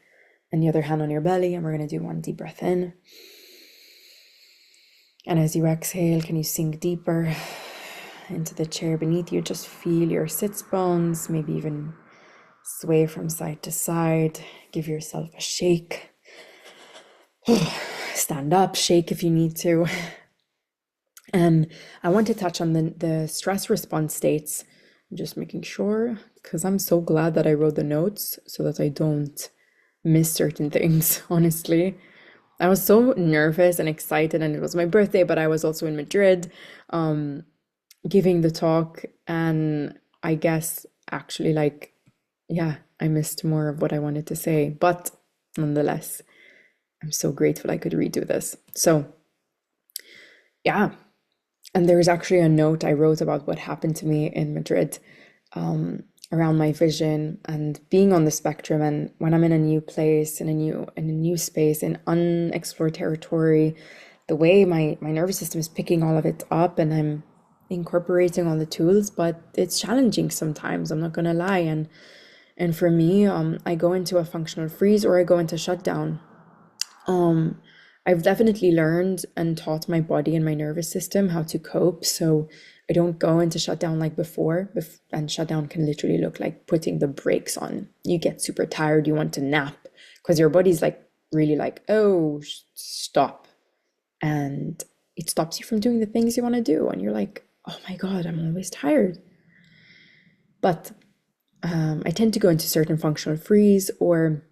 and the other hand on your belly, and we're going to do one deep breath in. And as you exhale, can you sink deeper into the chair beneath you? Just feel your sits bones, maybe even sway from side to side. Give yourself a shake. Stand up, shake if you need to. And I want to touch on the stress response states. I'm just making sure, because I'm so glad that I wrote the notes so that I don't miss certain things, honestly. I was so nervous and excited, and it was my birthday, but I was also in Madrid giving the talk, and I guess actually, like, yeah, I missed more of what I wanted to say, but nonetheless, I'm so grateful I could redo this. So yeah, and there's actually a note I wrote about what happened to me in Madrid around my vision and being on the spectrum, and when I'm in a new place, in a new space, in unexplored territory, the way my nervous system is picking all of it up, and I'm incorporating all the tools, but it's challenging sometimes, I'm not gonna lie. And for me, I go into a functional freeze or I go into shutdown. Um, I've definitely learned and taught my body and my nervous system how to cope. So I don't go into shutdown like before. And shutdown can literally look like putting the brakes on. You get super tired, you want to nap because your body's like really like, oh, stop. And it stops you from doing the things you want to do. And you're like, oh my God, I'm always tired. But I tend to go into certain functional freeze, or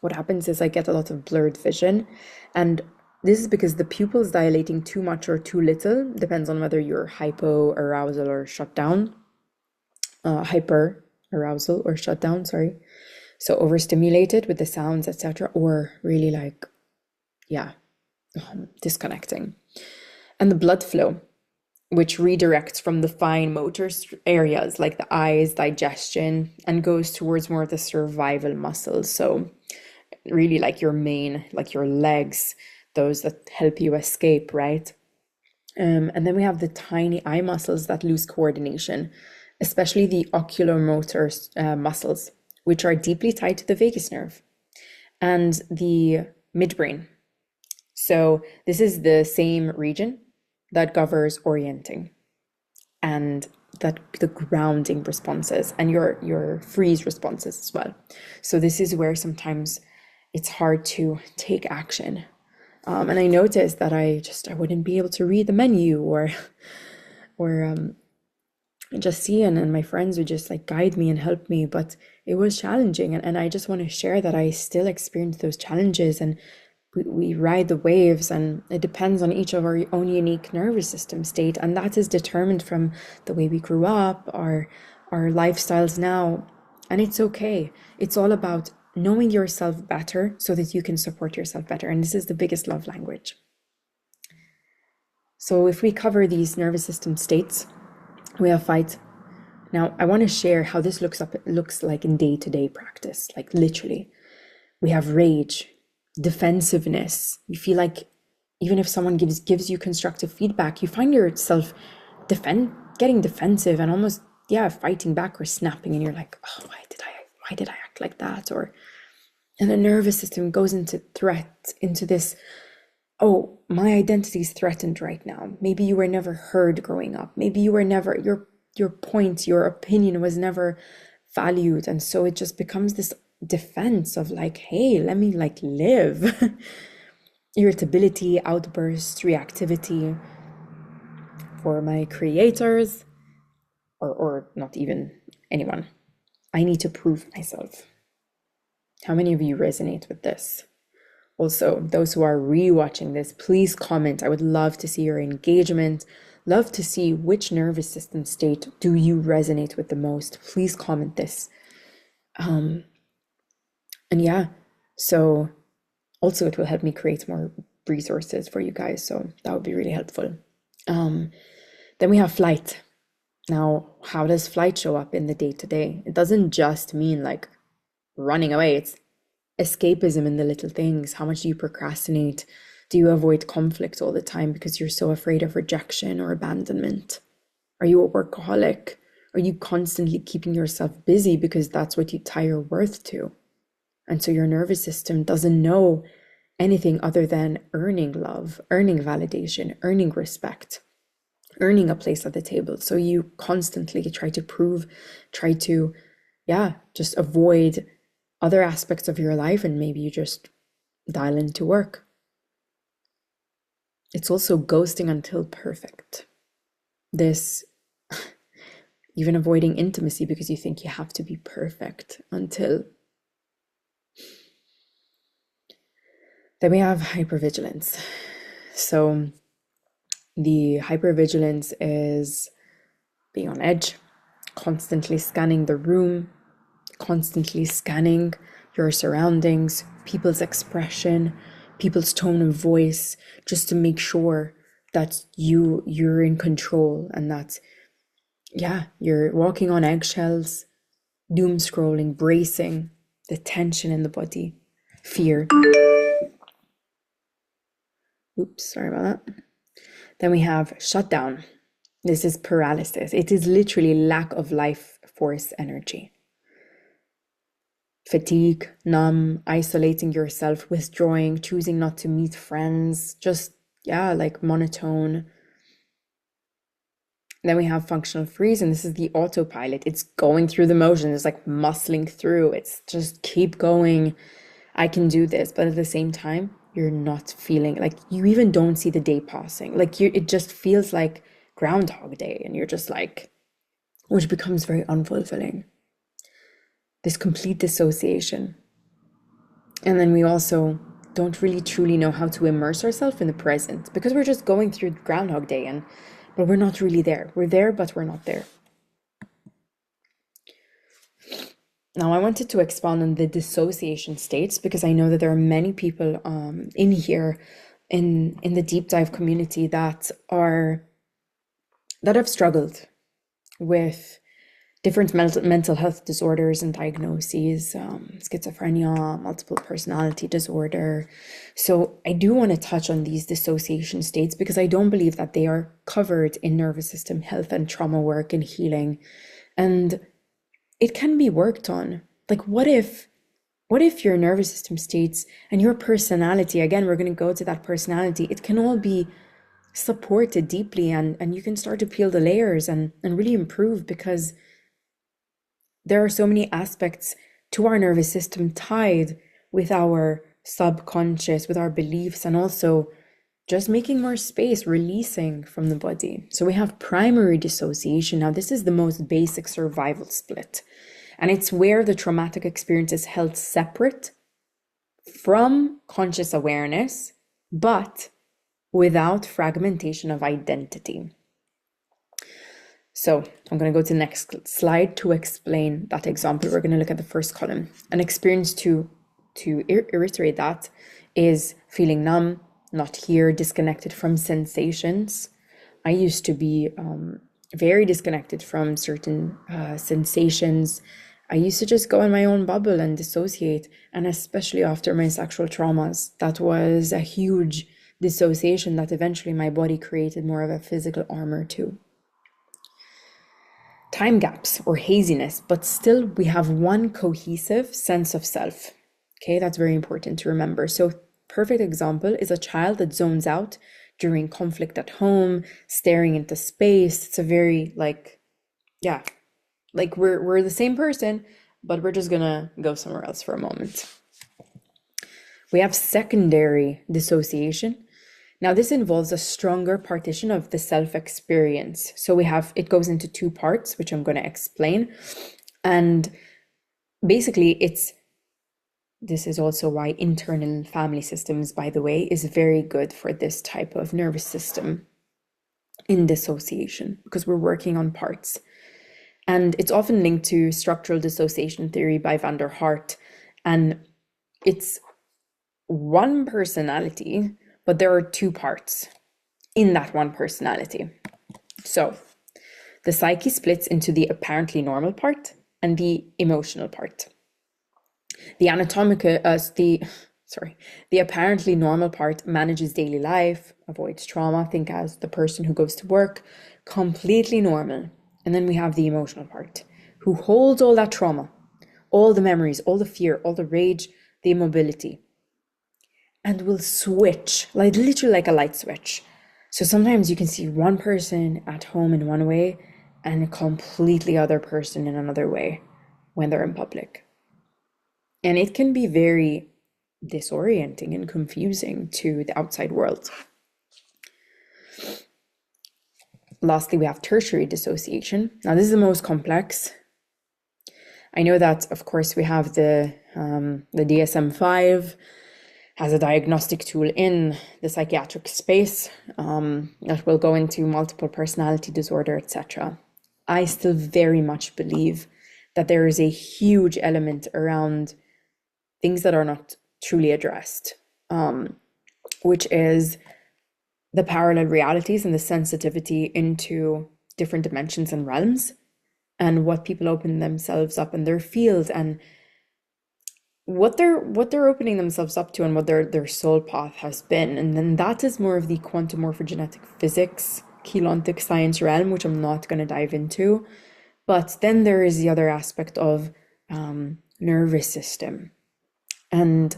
what happens is I get a lot of blurred vision. And this is because the pupils dilating too much or too little depends on whether you're hypo-arousal or shut down, hyper-arousal or shut down, sorry. So overstimulated with the sounds, etc., or really like, yeah, disconnecting. And the blood flow, which redirects from the fine motor areas like the eyes, digestion, and goes towards more of the survival muscles. So really like your main, like your legs, those that help you escape, right? And then we have the tiny eye muscles that lose coordination, especially the oculomotor muscles, which are deeply tied to the vagus nerve and the midbrain. So this is the same region that governs orienting and that the grounding responses and your freeze responses as well. So this is where sometimes it's hard to take action. And I noticed that I wouldn't be able to read the menu or just see, and my friends would just like guide me and help me, but it was challenging. And I just want to share that I still experience those challenges, and we ride the waves, and it depends on each of our own unique nervous system state, and that is determined from the way we grew up, our lifestyles now, and it's okay. It's all about knowing yourself better so that you can support yourself better, and this is the biggest love language. So if we cover these nervous system states, we have fight. Now I want to share how this looks like in day-to-day practice, like literally. We have rage, defensiveness. You feel like even if someone gives you constructive feedback, you find yourself getting defensive and almost fighting back or snapping, and you're like, oh, why did I act like that? And the nervous system goes into threat, into this, oh, my identity is threatened right now. Maybe you were never heard growing up. Maybe you were never, your point, your opinion was never valued, and so it just becomes this defense of like, hey, let me like live. Irritability, outbursts, reactivity. For my creators, or not even anyone, I need to prove myself. How many of you resonate with this? Also, those who are rewatching this, please comment. I would love to see your engagement. Love to see which nervous system state do you resonate with the most. Please comment this. And yeah, so also it will help me create more resources for you guys. So that would be really helpful. Then we have flight. Now, how does flight show up in the day-to-day? It doesn't just mean like running away. It's escapism in the little things. How much do you procrastinate? Do you avoid conflict all the time because you're so afraid of rejection or abandonment? Are you a workaholic? Are you constantly keeping yourself busy because that's what you tie your worth to? And so your nervous system doesn't know anything other than earning love, earning validation, earning respect, earning a place at the table. So you constantly try to prove, just avoid other aspects of your life, and maybe you just dial into work. It's also ghosting until perfect. This, even avoiding intimacy because you think you have to be perfect until. Then we have hypervigilance. So the hypervigilance is being on edge, constantly scanning the room, constantly scanning your surroundings, people's expression, people's tone of voice, just to make sure that you're in control, and that you're walking on eggshells, doom scrolling, bracing the tension in the body, fear. Oops, sorry about that. Then we have shutdown. This is paralysis. It is literally lack of life force energy. Fatigue, numb, isolating yourself, withdrawing, choosing not to meet friends, just, yeah, like monotone. Then we have functional freeze, and this is the autopilot. It's going through the motions, it's like muscling through. It's just keep going. I can do this. But at the same time, you're not feeling like you even don't see the day passing. Like it just feels like Groundhog Day, and you're just like, which becomes very unfulfilling. This complete dissociation. And then we also don't really truly know how to immerse ourselves in the present because we're just going through Groundhog Day, and but we're not really there. We're there, but we're not there. Now, I wanted to expand on the dissociation states because I know that there are many people in here in the deep dive community that have struggled with different mental health disorders and diagnoses, schizophrenia, multiple personality disorder. So I do want to touch on these dissociation states because I don't believe that they are covered in nervous system health and trauma work and healing. And it can be worked on. Like, what if your nervous system states and your personality, again, we're going to go to that personality, it can all be supported deeply, and you can start to peel the layers and really improve, because there are so many aspects to our nervous system tied with our subconscious, with our beliefs, and also just making more space, releasing from the body. So we have primary dissociation. Now, this is the most basic survival split, and it's where the traumatic experience is held separate from conscious awareness, but without fragmentation of identity. So I'm going to go to the next slide to explain that example. We're going to look at the first column. An experience to reiterate that is feeling numb, not here, disconnected from sensations. I used to be very disconnected from certain sensations. I used to just go in my own bubble and dissociate. And especially after my sexual traumas, that was a huge dissociation that eventually my body created more of a physical armor to. Time gaps or haziness, but still we have one cohesive sense of self. Okay, that's very important to remember. So perfect example is a child that zones out during conflict at home, staring into space. It's a very like we're the same person, but we're just gonna go somewhere else for a moment. We have secondary dissociation. Now, this involves a stronger partition of the self-experience. So it goes into two parts, which I'm going to explain. And basically, this is also why internal family systems, by the way, is very good for this type of nervous system in dissociation, because we're working on parts. And it's often linked to structural dissociation theory by van der Hart. And it's one personality, but there are two parts in that one personality. So the psyche splits into the apparently normal part and the emotional part. The apparently normal part manages daily life, avoids trauma, think as the person who goes to work, completely normal. And then we have the emotional part, who holds all that trauma, all the memories, all the fear, all the rage, the immobility, and will switch, like literally like a light switch. So sometimes you can see one person at home in one way and a completely other person in another way when they're in public. And it can be very disorienting and confusing to the outside world. Lastly, we have tertiary dissociation. Now, this is the most complex. I know that, of course, we have the DSM-5 as a diagnostic tool in the psychiatric space that will go into multiple personality disorder, etc. I still very much believe that there is a huge element around things that are not truly addressed, which is the parallel realities and the sensitivity into different dimensions and realms, and what people open themselves up in their field, and what they're opening themselves up to, and what their soul path has been. And then that is more of the quantum morphogenetic physics chelontic science realm, which I'm not going to dive into. But then there is the other aspect of nervous system. And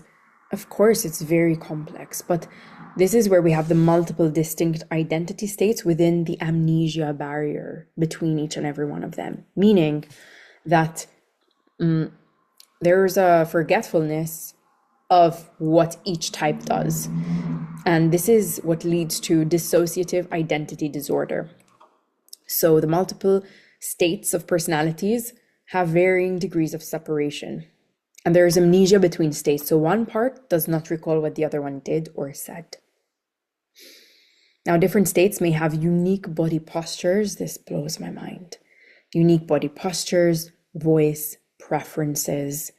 of course, it's very complex, but this is where we have the multiple distinct identity states within the amnesia barrier between each and every one of them, meaning that there's a forgetfulness of what each type does. And this is what leads to dissociative identity disorder. So the multiple states of personalities have varying degrees of separation. And there is amnesia between states. So one part does not recall what the other one did or said. Now, different states may have unique body postures. This blows my mind. Unique body postures, voice, preferences.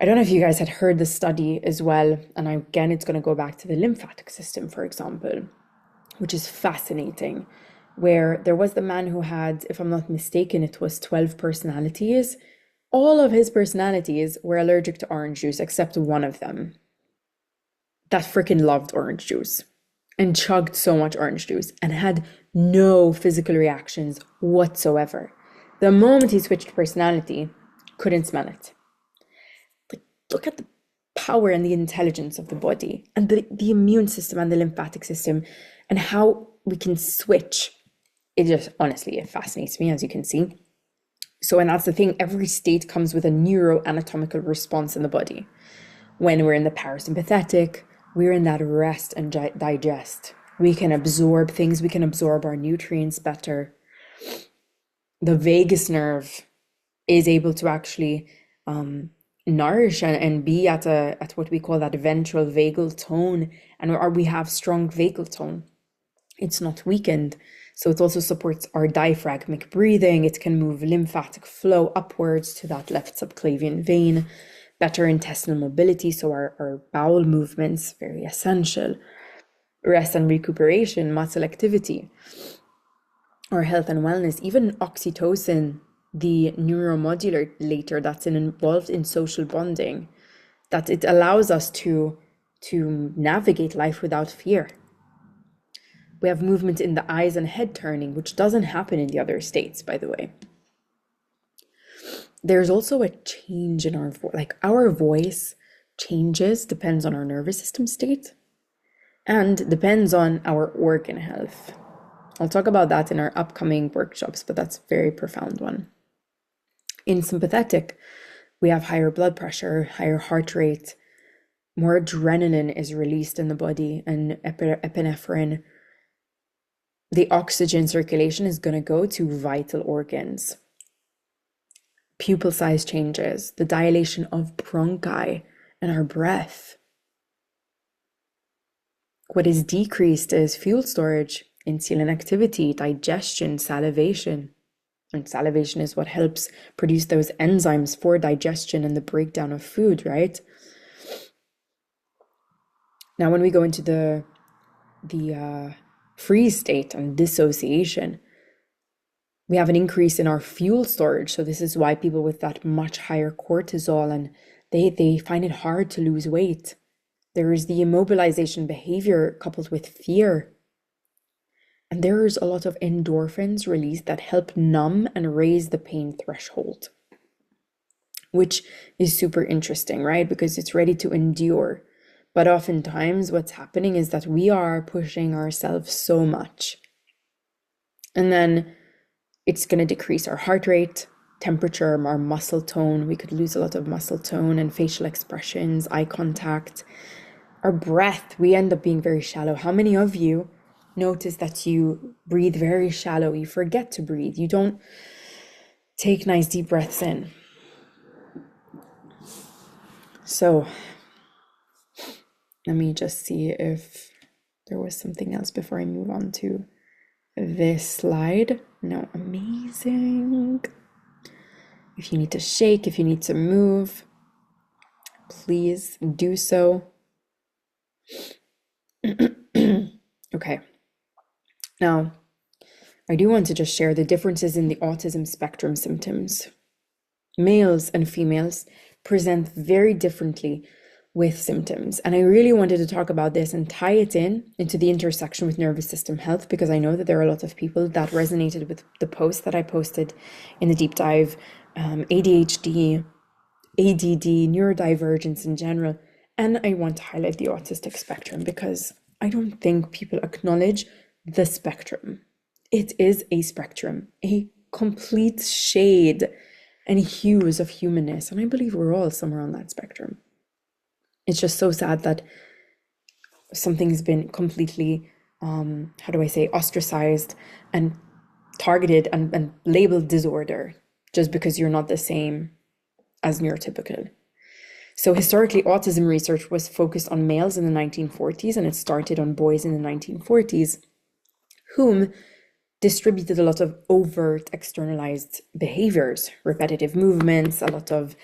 I don't know if you guys had heard the study as well. And again, it's going to go back to the lymphatic system, for example, which is fascinating, where there was the man who had, if I'm not mistaken, it was 12 personalities. All of his personalities were allergic to orange juice except one of them that freaking loved orange juice and chugged so much orange juice and had no physical reactions whatsoever. The moment he switched personality, couldn't smell it. Like, look at the power and the intelligence of the body and the immune system and the lymphatic system and how we can switch. It just, honestly, it fascinates me, as you can see. So, and that's the thing, every state comes with a neuroanatomical response in the body. When we're in the parasympathetic, we're in that rest and digest. We can absorb things, we can absorb our nutrients better. The vagus nerve is able to actually nourish and be at what we call that ventral vagal tone, and we have strong vagal tone. It's not weakened. So it also supports our diaphragmatic breathing. It can move lymphatic flow upwards to that left subclavian vein, better intestinal mobility, so our bowel movements, very essential. Rest and recuperation, muscle activity, our health and wellness, even oxytocin, the neuromodulator that's involved in social bonding, that it allows us to navigate life without fear. We have movement in the eyes and head turning, which doesn't happen in the other states, by the way. There's also a change in our voice, like our voice changes, depends on our nervous system state and depends on our organ health. I'll talk about that in our upcoming workshops, but that's a very profound one. In sympathetic, we have higher blood pressure, higher heart rate, more adrenaline is released in the body, and epinephrine. The oxygen circulation is going to go to vital organs. Pupil size changes, the dilation of bronchi and our breath. What is decreased is fuel storage, insulin activity, digestion, salivation. And salivation is what helps produce those enzymes for digestion and the breakdown of food, right? Now, when we go into the freeze state and dissociation, we have an increase in our fuel storage. So this is why people with that much higher cortisol, and they find it hard to lose weight. There is the immobilization behavior coupled with fear. And there is a lot of endorphins released that help numb and raise the pain threshold, which is super interesting, right? Because it's ready to endure. But oftentimes what's happening is that we are pushing ourselves so much. And then it's going to decrease our heart rate, temperature, our muscle tone. We could lose a lot of muscle tone and facial expressions, eye contact. Our breath, we end up being very shallow. How many of you notice that you breathe very shallow? You forget to breathe. You don't take nice deep breaths in. So let me just see if there was something else before I move on to this slide. No, amazing. If you need to shake, if you need to move, please do so. Okay. Now, I do want to just share the differences in the autism spectrum symptoms. Males and females present very differently with symptoms. And I really wanted to talk about this and tie it into the intersection with nervous system health, because I know that there are a lot of people that resonated with the post that I posted in the deep dive, ADHD, ADD, neurodivergence in general. And I want to highlight the autistic spectrum because I don't think people acknowledge the spectrum. It is a spectrum, a complete shade and hues of humanness. And I believe we're all somewhere on that spectrum. It's just so sad that something's been completely, how do I say, ostracized and targeted and labeled disorder just because you're not the same as neurotypical. So historically, autism research was focused on males in the 1940s, and it started on boys in the 1940s, whom distributed a lot of overt externalized behaviors, repetitive movements, a lot of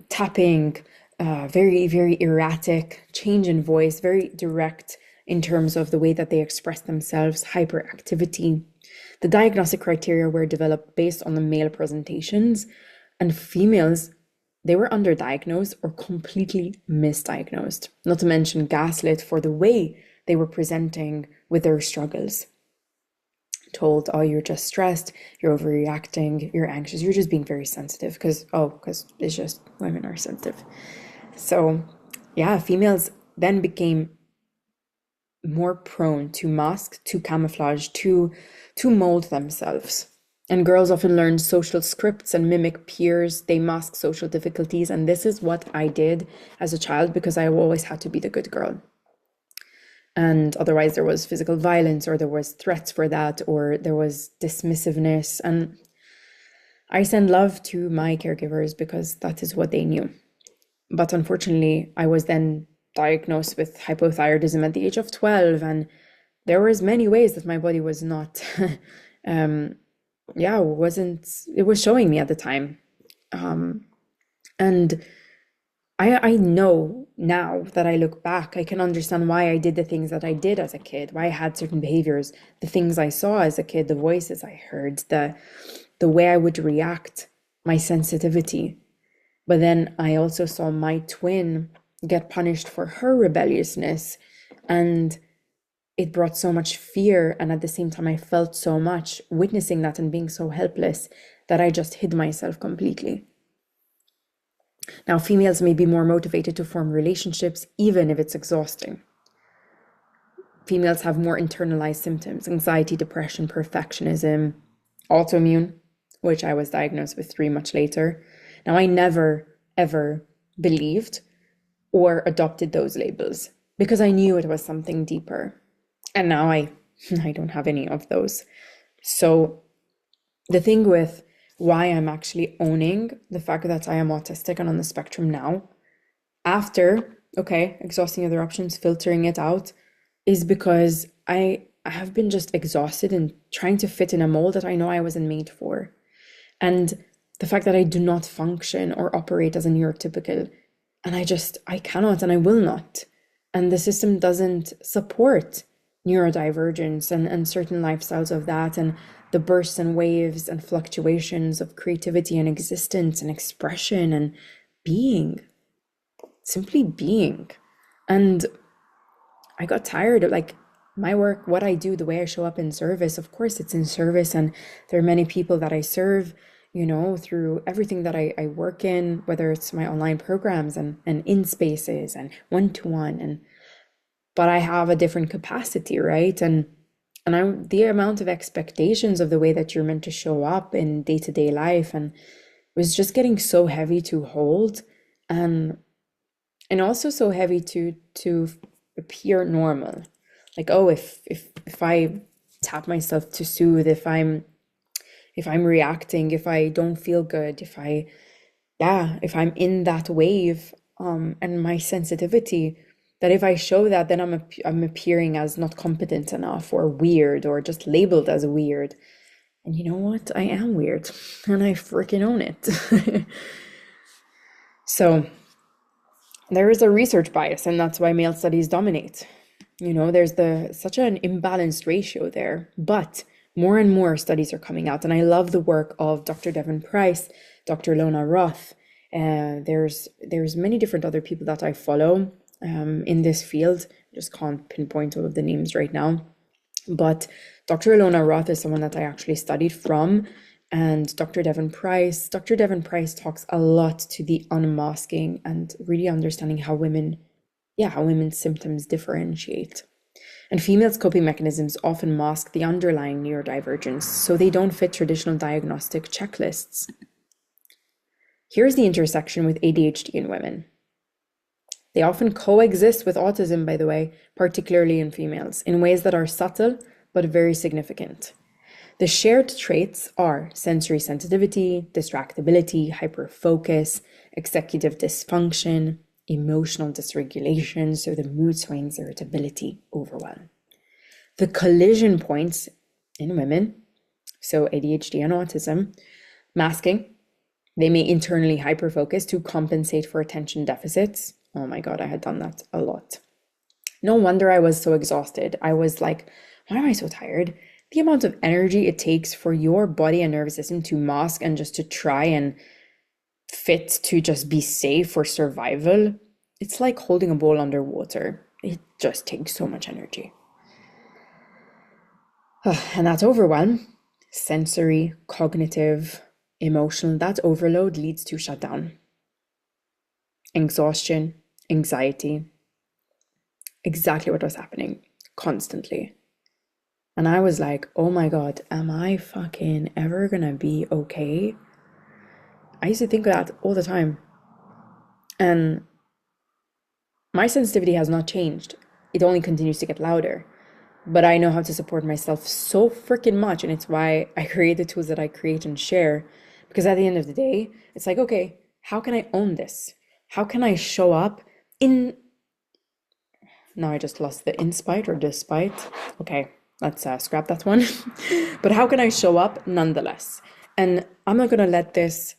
tapping, very, very erratic, change in voice, very direct in terms of the way that they express themselves, hyperactivity. The diagnostic criteria were developed based on the male presentations, and females, they were underdiagnosed or completely misdiagnosed, not to mention gaslit for the way they were presenting with their struggles. Told, oh, you're just stressed, you're overreacting, you're anxious, you're just being very sensitive because it's just women are sensitive. So yeah, females then became more prone to mask, to camouflage, to mold themselves. And girls often learn social scripts and mimic peers. They mask social difficulties. And this is what I did as a child because I always had to be the good girl. And otherwise there was physical violence, or there was threats for that, or there was dismissiveness. And I send love to my caregivers because that is what they knew. But unfortunately, I was then diagnosed with hypothyroidism at the age of 12. And there was many ways that my body was not, it was showing me at the time. And I know now that I look back, I can understand why I did the things that I did as a kid, why I had certain behaviors, the things I saw as a kid, the voices I heard, the way I would react, my sensitivity. But then I also saw my twin get punished for her rebelliousness, and it brought so much fear. And at the same time, I felt so much witnessing that and being so helpless that I just hid myself completely. Now, females may be more motivated to form relationships, even if it's exhausting. Females have more internalized symptoms: anxiety, depression, perfectionism, autoimmune, which I was diagnosed with 3 months later. Now, I never, ever believed or adopted those labels because I knew it was something deeper. And now I don't have any of those. So the thing with why I'm actually owning the fact that I am autistic and on the spectrum now, after, exhausting other options, filtering it out, is because I have been just exhausted and trying to fit in a mold that I know I wasn't made for. And the fact that I do not function or operate as a neurotypical, and I cannot and I will not. And the system doesn't support neurodivergence and certain lifestyles of that, and the bursts and waves and fluctuations of creativity and existence and expression and being, simply being. And I got tired of my work, what I do, the way I show up in service. Of course, it's in service, and there are many people that I serve, through everything that I work in, whether it's my online programs and in spaces and one-to-one, but I have a different capacity, right? And the amount of expectations of the way that you're meant to show up in day-to-day life, and it was just getting so heavy to hold, and also so heavy to appear normal. If I tap myself to soothe, if I'm reacting, if I don't feel good, if I'm in that wave, and my sensitivity, that if I show that, then I'm appearing as not competent enough or weird or just labeled as weird. And you know what? I am weird, and I freaking own it. So there is a research bias, and that's why male studies dominate. There's such an imbalanced ratio there, but more and more studies are coming out, and I love the work of Dr. Devon Price, Dr. Lona Roth, There's many different other people that I follow in this field. Just can't pinpoint all of the names right now. But Dr. Ilona Roth is someone that I actually studied from, and Dr. Devon Price. Dr. Devon Price talks a lot to the unmasking and really understanding how women's symptoms differentiate. And females' coping mechanisms often mask the underlying neurodivergence, so they don't fit traditional diagnostic checklists. Here's the intersection with ADHD in women. They often coexist with autism, by the way, particularly in females, in ways that are subtle but very significant. The shared traits are sensory sensitivity, distractibility, hyperfocus, executive dysfunction, emotional dysregulation, so the mood swings, irritability, overwhelm. The collision points in women, so ADHD and autism, masking. They may internally hyperfocus to compensate for attention deficits. Oh my God, I had done that a lot. No wonder I was so exhausted. I was like, why am I so tired? The amount of energy it takes for your body and nervous system to mask and just to try and fit to just be safe for survival, it's like holding a bowl underwater. It just takes so much energy. And that overwhelm, sensory, cognitive, emotional, that overload leads to shutdown. Exhaustion, anxiety, exactly what was happening constantly. And I was like, oh my God, am I fucking ever gonna be okay? I used to think of that all the time. And my sensitivity has not changed. It only continues to get louder. But I know how to support myself so freaking much. And it's why I create the tools that I create and share. Because at the end of the day, it's like, okay, how can I own this? How can I show up in... Now I just lost the inspite or despite. Okay, let's scrap that one. But how can I show up nonetheless? And I'm not going to let this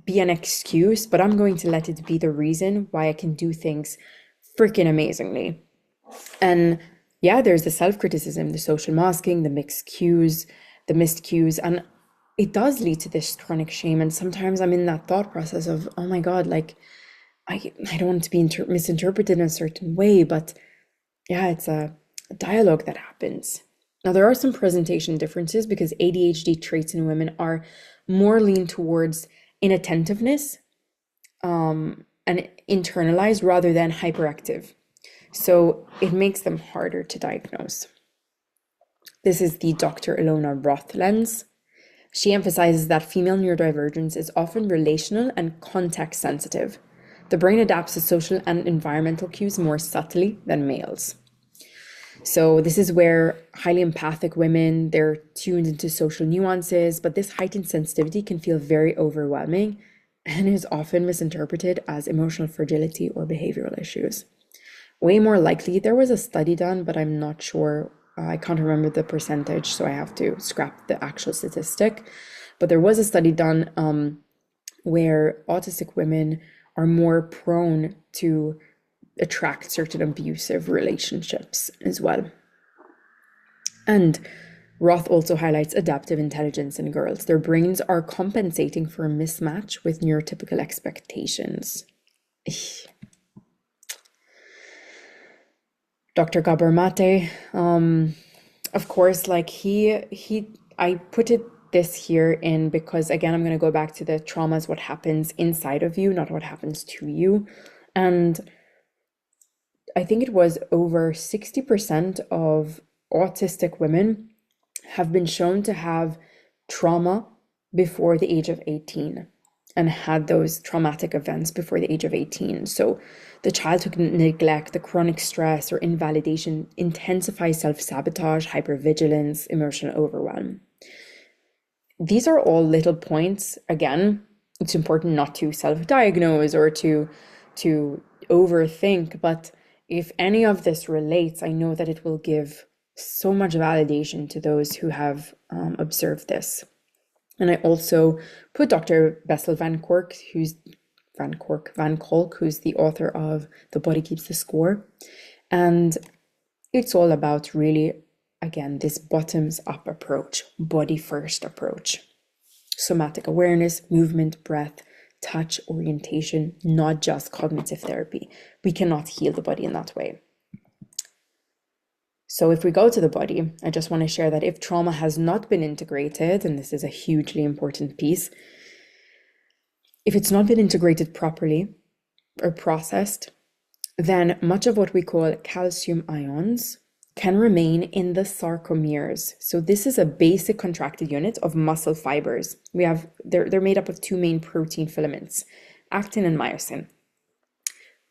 be an excuse, but I'm going to let it be the reason why I can do things freaking amazingly. And yeah, there's the self-criticism, the social masking, the mixed cues, the missed cues, and it does lead to this chronic shame. And sometimes I'm in that thought process of, oh my God, like I don't want to be misinterpreted in a certain way, but yeah, it's a dialogue that happens. Now, there are some presentation differences because ADHD traits in women are more lean towards inattentiveness and internalized rather than hyperactive. So it makes them harder to diagnose. This is the Dr. Ilona Roth lens. She emphasizes that female neurodivergence is often relational and context sensitive. The brain adapts to social and environmental cues more subtly than males. So this is where highly empathic women, they're tuned into social nuances, but this heightened sensitivity can feel very overwhelming and is often misinterpreted as emotional fragility or behavioral issues. Way more likely, there was a study done, but I'm not sure. I can't remember the percentage, so I have to scrap the actual statistic. But there was a study done where autistic women are more prone to attract certain abusive relationships as well. And Roth also highlights adaptive intelligence in girls. Their brains are compensating for a mismatch with neurotypical expectations. Dr. Gabor Mate, of course, like I put this here in because, again, I'm going to go back to the traumas, what happens inside of you, not what happens to you. And I think it was over 60% of autistic women have been shown to have trauma before the age of 18 and had those traumatic events before the age of 18. So the childhood neglect, the chronic stress or invalidation intensifies self-sabotage, hypervigilance, emotional overwhelm. These are all little points. Again, it's important not to self-diagnose or to overthink, but if any of this relates, I know that it will give so much validation to those who have observed this. And I also put Dr. Bessel van Kolk, who's the author of The Body Keeps the Score. And it's all about really, again, this bottoms up approach, body first approach. Somatic awareness, movement, breath, touch orientation, not just cognitive therapy. We cannot heal the body in that way. So if we go to the body, I just want to share that if trauma has not been integrated, and this is a hugely important piece, if it's not been integrated properly or processed, then much of what we call calcium ions can remain in the sarcomeres. So this is a basic contracted unit of muscle fibers. They're made up of two main protein filaments, actin and myosin.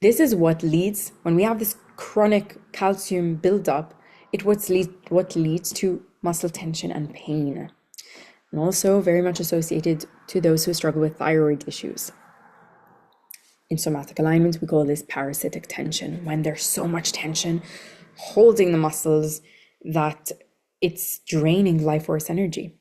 This is what leads, when we have this chronic calcium buildup, what leads to muscle tension and pain. And also very much associated to those who struggle with thyroid issues. In somatic alignment, we call this parasitic tension, when there's so much tension holding the muscles that it's draining life force energy.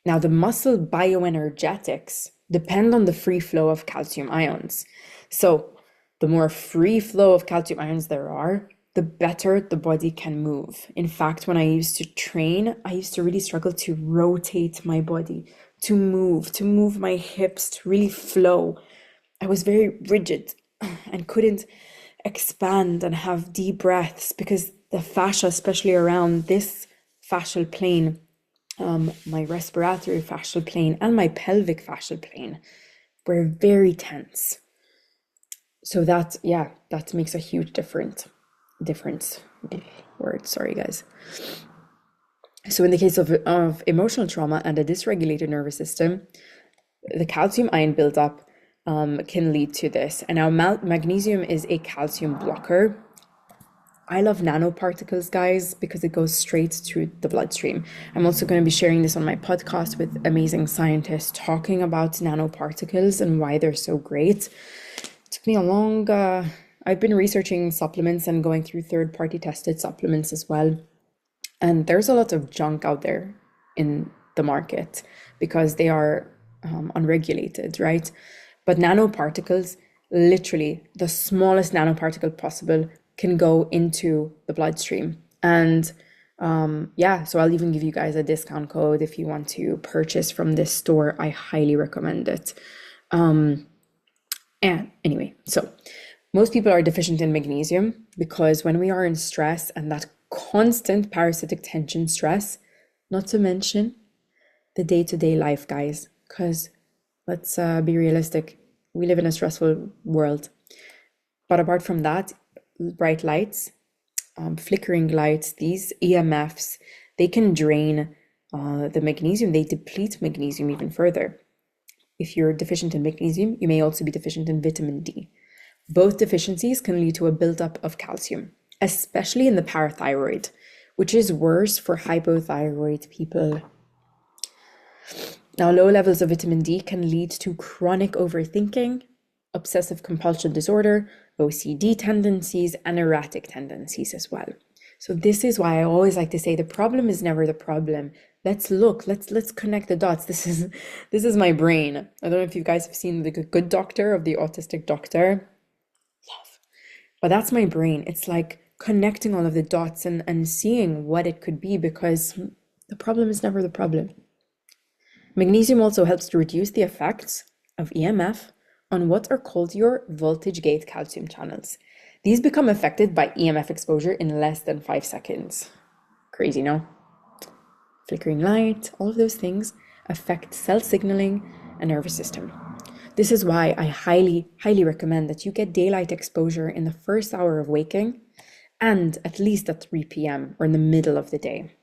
Now, the muscle bioenergetics depend on the free flow of calcium ions. So the more free flow of calcium ions there are, the better the body can move. In fact, when I used to train, I used to really struggle to rotate my body, to move my hips, to really flow. I was very rigid and couldn't expand and have deep breaths because the fascia, especially around this fascial plane, my respiratory fascial plane and my pelvic fascial plane were very tense. So that makes a huge difference. Sorry guys. So in the case of emotional trauma and a dysregulated nervous system, the calcium ion buildup can lead to this. And now magnesium is a calcium blocker. I love nanoparticles, guys, because it goes straight to the bloodstream. I'm also going to be sharing this on my podcast with amazing scientists talking about nanoparticles and why they're so great. It took me a long, I've been researching supplements and going through third-party tested supplements as well. And there's a lot of junk out there in the market because they are unregulated, right? But nanoparticles, literally the smallest nanoparticle possible, can go into the bloodstream. And so I'll even give you guys a discount code if you want to purchase from this store. I highly recommend it. And anyway, so most people are deficient in magnesium because when we are in stress and that constant parasitic tension stress, not to mention the day-to-day life, guys, because let's be realistic. We live in a stressful world. But apart from that, bright lights, flickering lights, these EMFs, they can drain the magnesium. They deplete magnesium even further. If you're deficient in magnesium, you may also be deficient in vitamin D. Both deficiencies can lead to a buildup of calcium, especially in the parathyroid, which is worse for hypothyroid people. Now, low levels of vitamin D can lead to chronic overthinking, obsessive compulsion disorder, OCD tendencies, and erratic tendencies as well. So this is why I always like to say the problem is never the problem. Let's look, let's connect the dots. This is my brain. I don't know if you guys have seen The Good Doctor of the autistic doctor. Love. But that's my brain. It's like connecting all of the dots and seeing what it could be, because the problem is never the problem. Magnesium also helps to reduce the effects of EMF on what are called your voltage gate calcium channels. These become affected by EMF exposure in less than 5 seconds. Crazy, no? Flickering light, all of those things affect cell signaling and nervous system. This is why I highly, highly recommend that you get daylight exposure in the first hour of waking and at least at 3 p.m. or in the middle of the day.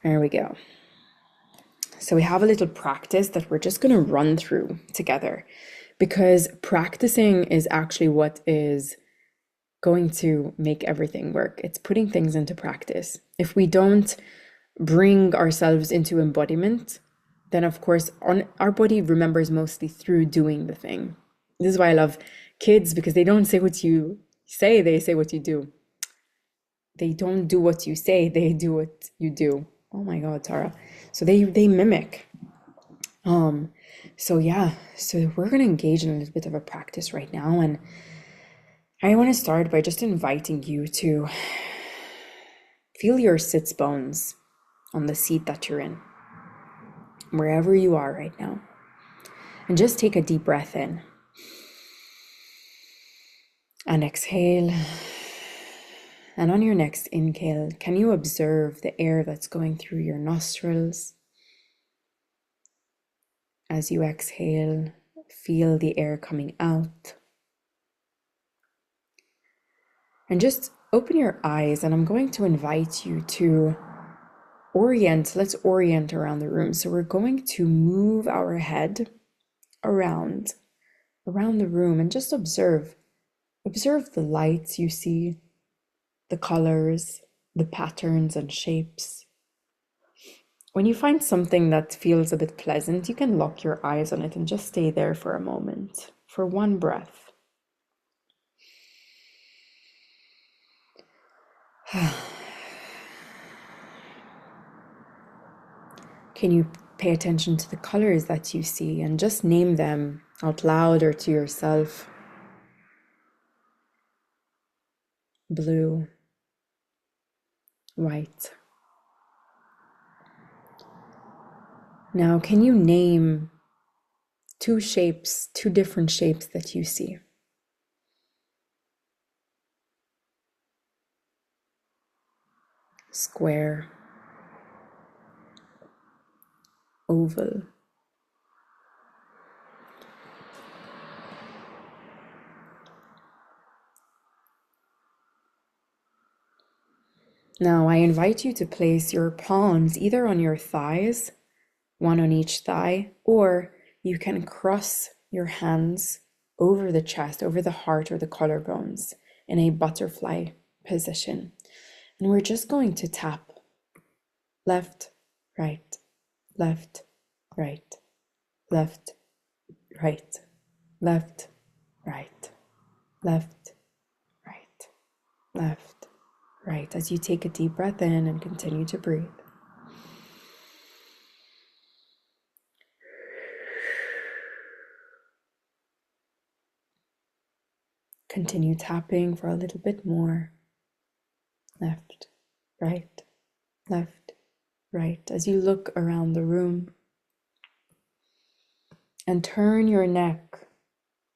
There we go. So we have a little practice that we're just going to run through together, because practicing is actually what is going to make everything work. It's putting things into practice. If we don't bring ourselves into embodiment, then of course our body remembers mostly through doing the thing. This is why I love kids, because they don't say what you say, they say what you do. They don't do what you say, they do what you do. Oh my God, Tara. So they mimic. So we're going to engage in a little bit of a practice right now. And I want to start by just inviting you to feel your sits bones on the seat that you're in. wherever you are right now. And just take a deep breath in. And exhale. And on your next inhale, can you observe the air that's going through your nostrils? As you exhale, feel the air coming out. And just open your eyes, and I'm going to invite you to let's orient around the room. So we're going to move our head around the room and just observe the lights you see, the colors, the patterns and shapes. When you find something that feels a bit pleasant, you can lock your eyes on it and just stay there for a moment, for one breath. Can you pay attention to the colors that you see and just name them out loud or to yourself? Blue, white. Now, can you name two different shapes that you see? Square, oval. Now, I invite you to place your palms either on your thighs, one on each thigh, or you can cross your hands over the chest, over the heart or the collarbones in a butterfly position. And we're just going to tap left, right, left, right, left, right, left, right, left, right, left, right, as you take a deep breath in and continue to breathe. Continue tapping for a little bit more. Left, right, left, right, as you look around the room. And turn your neck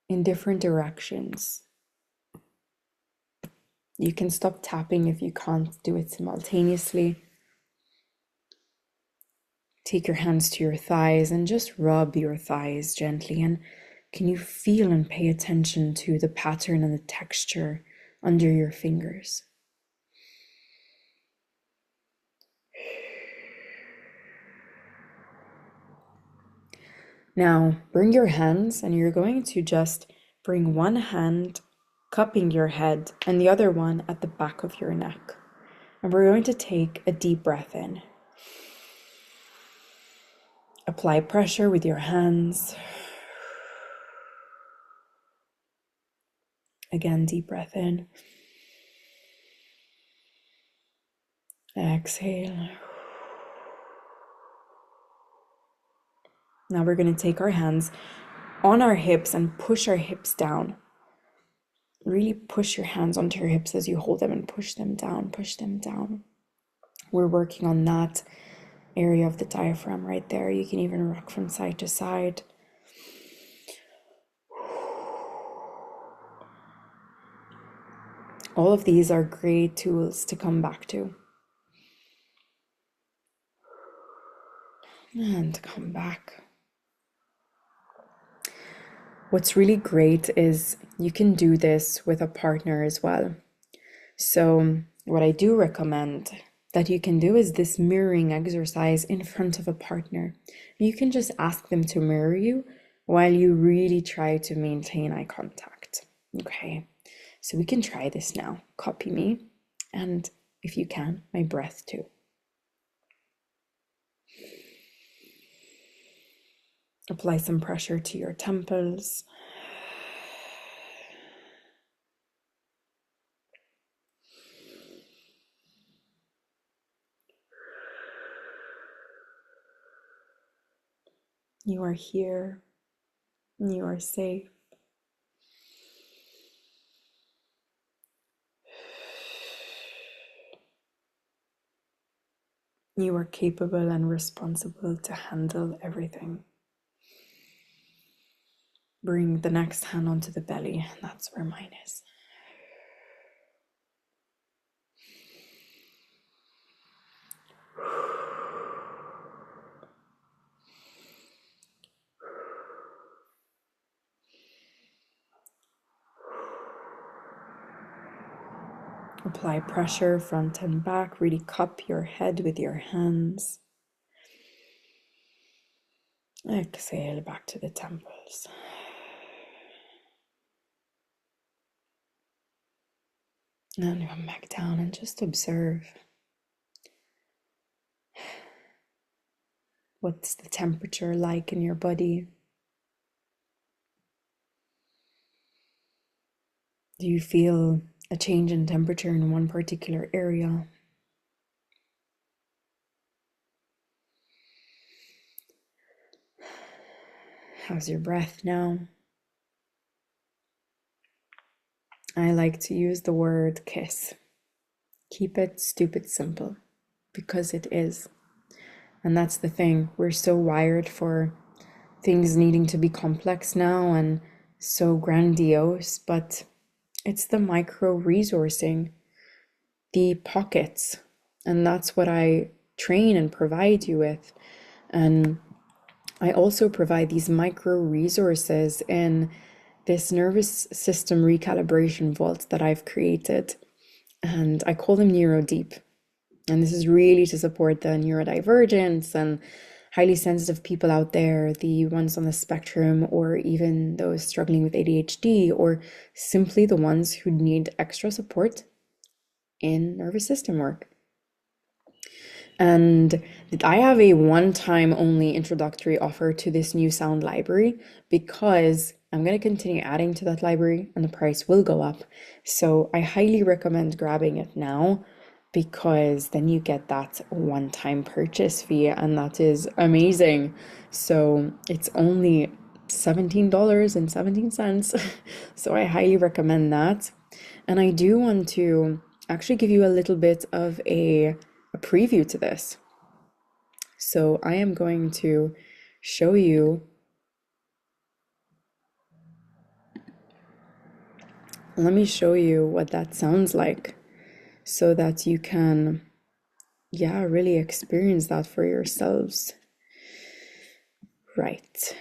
in different directions. You can stop tapping if you can't do it simultaneously. Take your hands to your thighs and just rub your thighs gently. And can you feel and pay attention to the pattern and the texture under your fingers? Now, bring your hands, and you're going to just bring one hand cupping your head and the other one at the back of your neck. And we're going to take a deep breath in. Apply pressure with your hands. Again, deep breath in. Exhale. Now we're going to take our hands on our hips and push our hips down. Really push your hands onto your hips as you hold them and push them down, push them down. We're working on that area of the diaphragm right there. You can even rock from side to side. All of these are great tools to come back to. And come back. What's really great is you can do this with a partner as well. So what I do recommend that you can do is this mirroring exercise in front of a partner. You can just ask them to mirror you while you really try to maintain eye contact. Okay, so we can try this now. Copy me, and if you can, my breath too. Apply some pressure to your temples. You are here. You are safe. You are capable and responsible to handle everything. Bring the next hand onto the belly. That's where mine is. Apply pressure front and back. Really cup your head with your hands. Exhale back to the temples. And come back down and just observe. What's the temperature like in your body? Do you feel a change in temperature in one particular area? How's your breath now? I like to use the word kiss. Keep it stupid simple, because it is. And that's the thing. We're so wired for things needing to be complex now and so grandiose, but it's the micro resourcing, the pockets. And that's what I train and provide you with. And I also provide these micro resources in this nervous system recalibration vault that I've created. And I call them neuro deep. And this is really to support the neurodivergence and highly sensitive people out there, the ones on the spectrum, or even those struggling with ADHD, or simply the ones who need extra support in nervous system work. And I have a one-time only introductory offer to this new sound library, because I'm going to continue adding to that library and the price will go up. So I highly recommend grabbing it now, because then you get that one-time purchase fee, and that is amazing. So it's only $17.17. So I highly recommend that. And I do want to actually give you a little bit of a preview to this. So I am going to show you. Let me show you what that sounds like, so that you can, really experience that for yourselves. Right.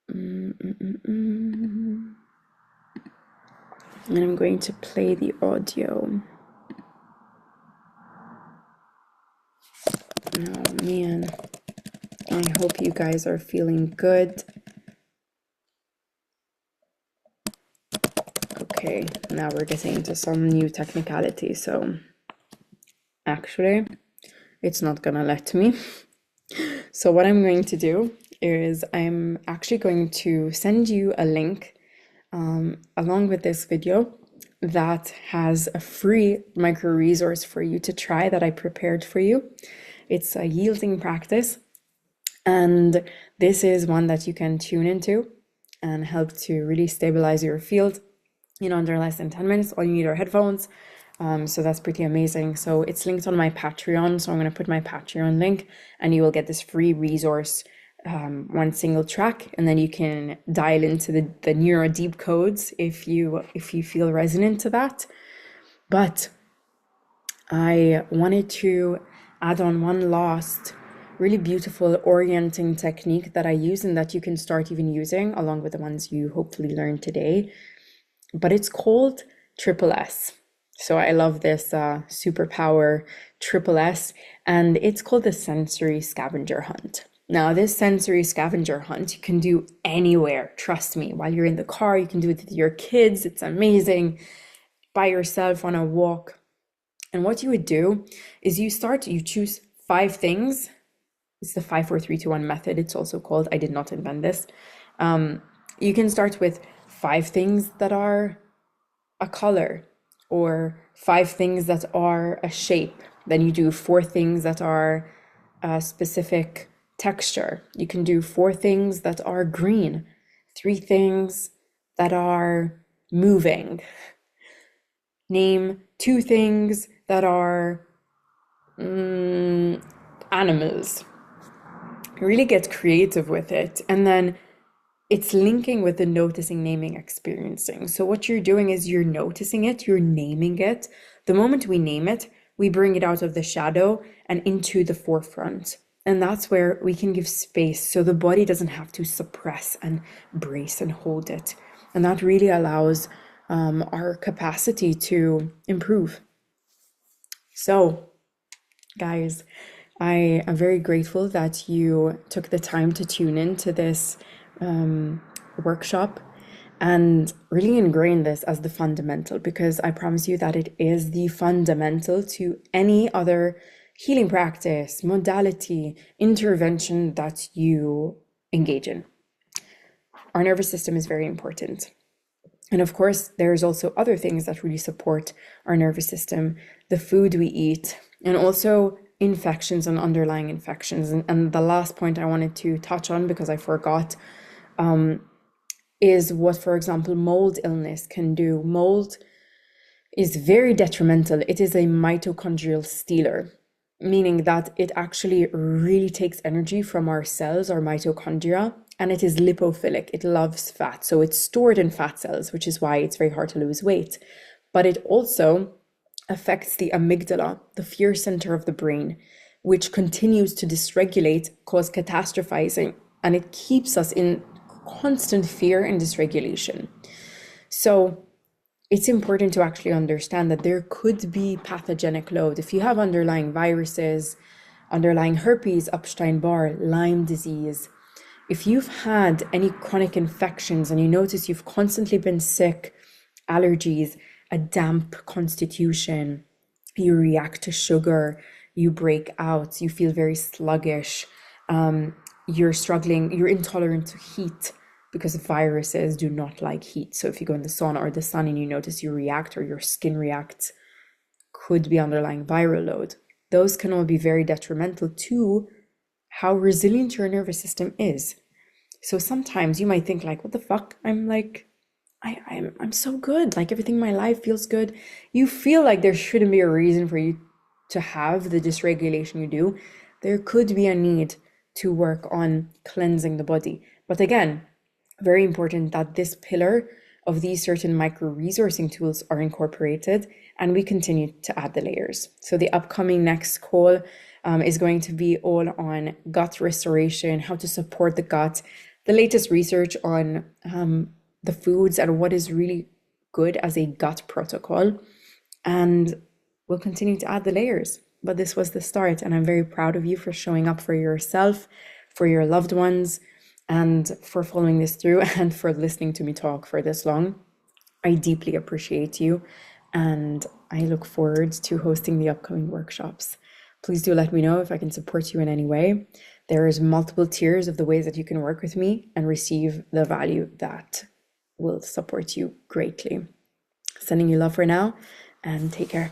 And I'm going to play the audio. Oh man, I hope you guys are feeling good. Okay, now we're getting into some new technicality, so actually it's not gonna let me. So what I'm going to do is I'm actually going to send you a link along with this video that has a free micro resource for you to try that I prepared for you. It's a yielding practice, and this is one that you can tune into and help to really stabilize your field under less than 10 minutes. All you need are headphones. So that's pretty amazing. So it's linked on my Patreon. So I'm going to put my Patreon link, and you will get this free resource, one single track, and then you can dial into the neuro deep codes if you feel resonant to that. But I wanted to add on one last really beautiful orienting technique that I use, and that you can start even using along with the ones you hopefully learned today. But it's called Triple S. So I love this superpower Triple S, and it's called the sensory scavenger hunt. Now, this sensory scavenger hunt you can do anywhere. Trust me, while you're in the car, you can do it with your kids. It's amazing. By yourself on a walk. And what you would do is you choose 5 things. It's the 5, 4, 3, 2, 1 method. It's also called. I did not invent this. You can start with 5 things that are a color, or 5 things that are a shape. Then you do 4 things that are a specific texture. You can do 4 things that are green, 3 things that are moving. name two things that are animals. Really get creative with it. And then it's linking with the noticing, naming, experiencing. So what you're doing is you're noticing it, you're naming it. The moment we name it, we bring it out of the shadow and into the forefront. And that's where we can give space so the body doesn't have to suppress and brace and hold it. And that really allows our capacity to improve. So, guys, I am very grateful that you took the time to tune in to this workshop and really ingrain this as the fundamental, because I promise you that it is the fundamental to any other healing practice, modality, intervention that you engage in. Our nervous system is very important. And of course, there's also other things that really support our nervous system, the food we eat, and also infections and underlying infections. And the last point I wanted to touch on, because I forgot, is what, for example, mold illness can do. Mold is very detrimental. It is a mitochondrial stealer, meaning that it actually really takes energy from our cells, our mitochondria, and it is lipophilic. It loves fat. So it's stored in fat cells, which is why it's very hard to lose weight. But it also affects the amygdala, the fear center of the brain, which continues to dysregulate, cause catastrophizing, and it keeps us in constant fear and dysregulation. So it's important to actually understand that there could be pathogenic load. If you have underlying viruses, underlying herpes, Epstein-Barr, Lyme disease, if you've had any chronic infections and you notice you've constantly been sick, allergies, a damp constitution, you react to sugar, you break out, you feel very sluggish, you're struggling, you're intolerant to heat because viruses do not like heat. So if you go in the sauna or the sun and you notice you react or your skin reacts, could be underlying viral load. Those can all be very detrimental to how resilient your nervous system is. So sometimes you might think like, what the fuck? I'm so good. Like everything in my life feels good. You feel like there shouldn't be a reason for you to have the dysregulation you do. There could be a need to work on cleansing the body. But again, very important that this pillar of these certain micro-resourcing tools are incorporated and we continue to add the layers. So the upcoming next call is going to be all on gut restoration, how to support the gut, the latest research on the foods and what is really good as a gut protocol. And we'll continue to add the layers. But this was the start, and I'm very proud of you for showing up for yourself, for your loved ones, and for following this through and for listening to me talk for this long. I deeply appreciate you, and I look forward to hosting the upcoming workshops. Please do let me know if I can support you in any way. There is multiple tiers of the ways that you can work with me and receive the value that will support you greatly. Sending you love for now, and take care.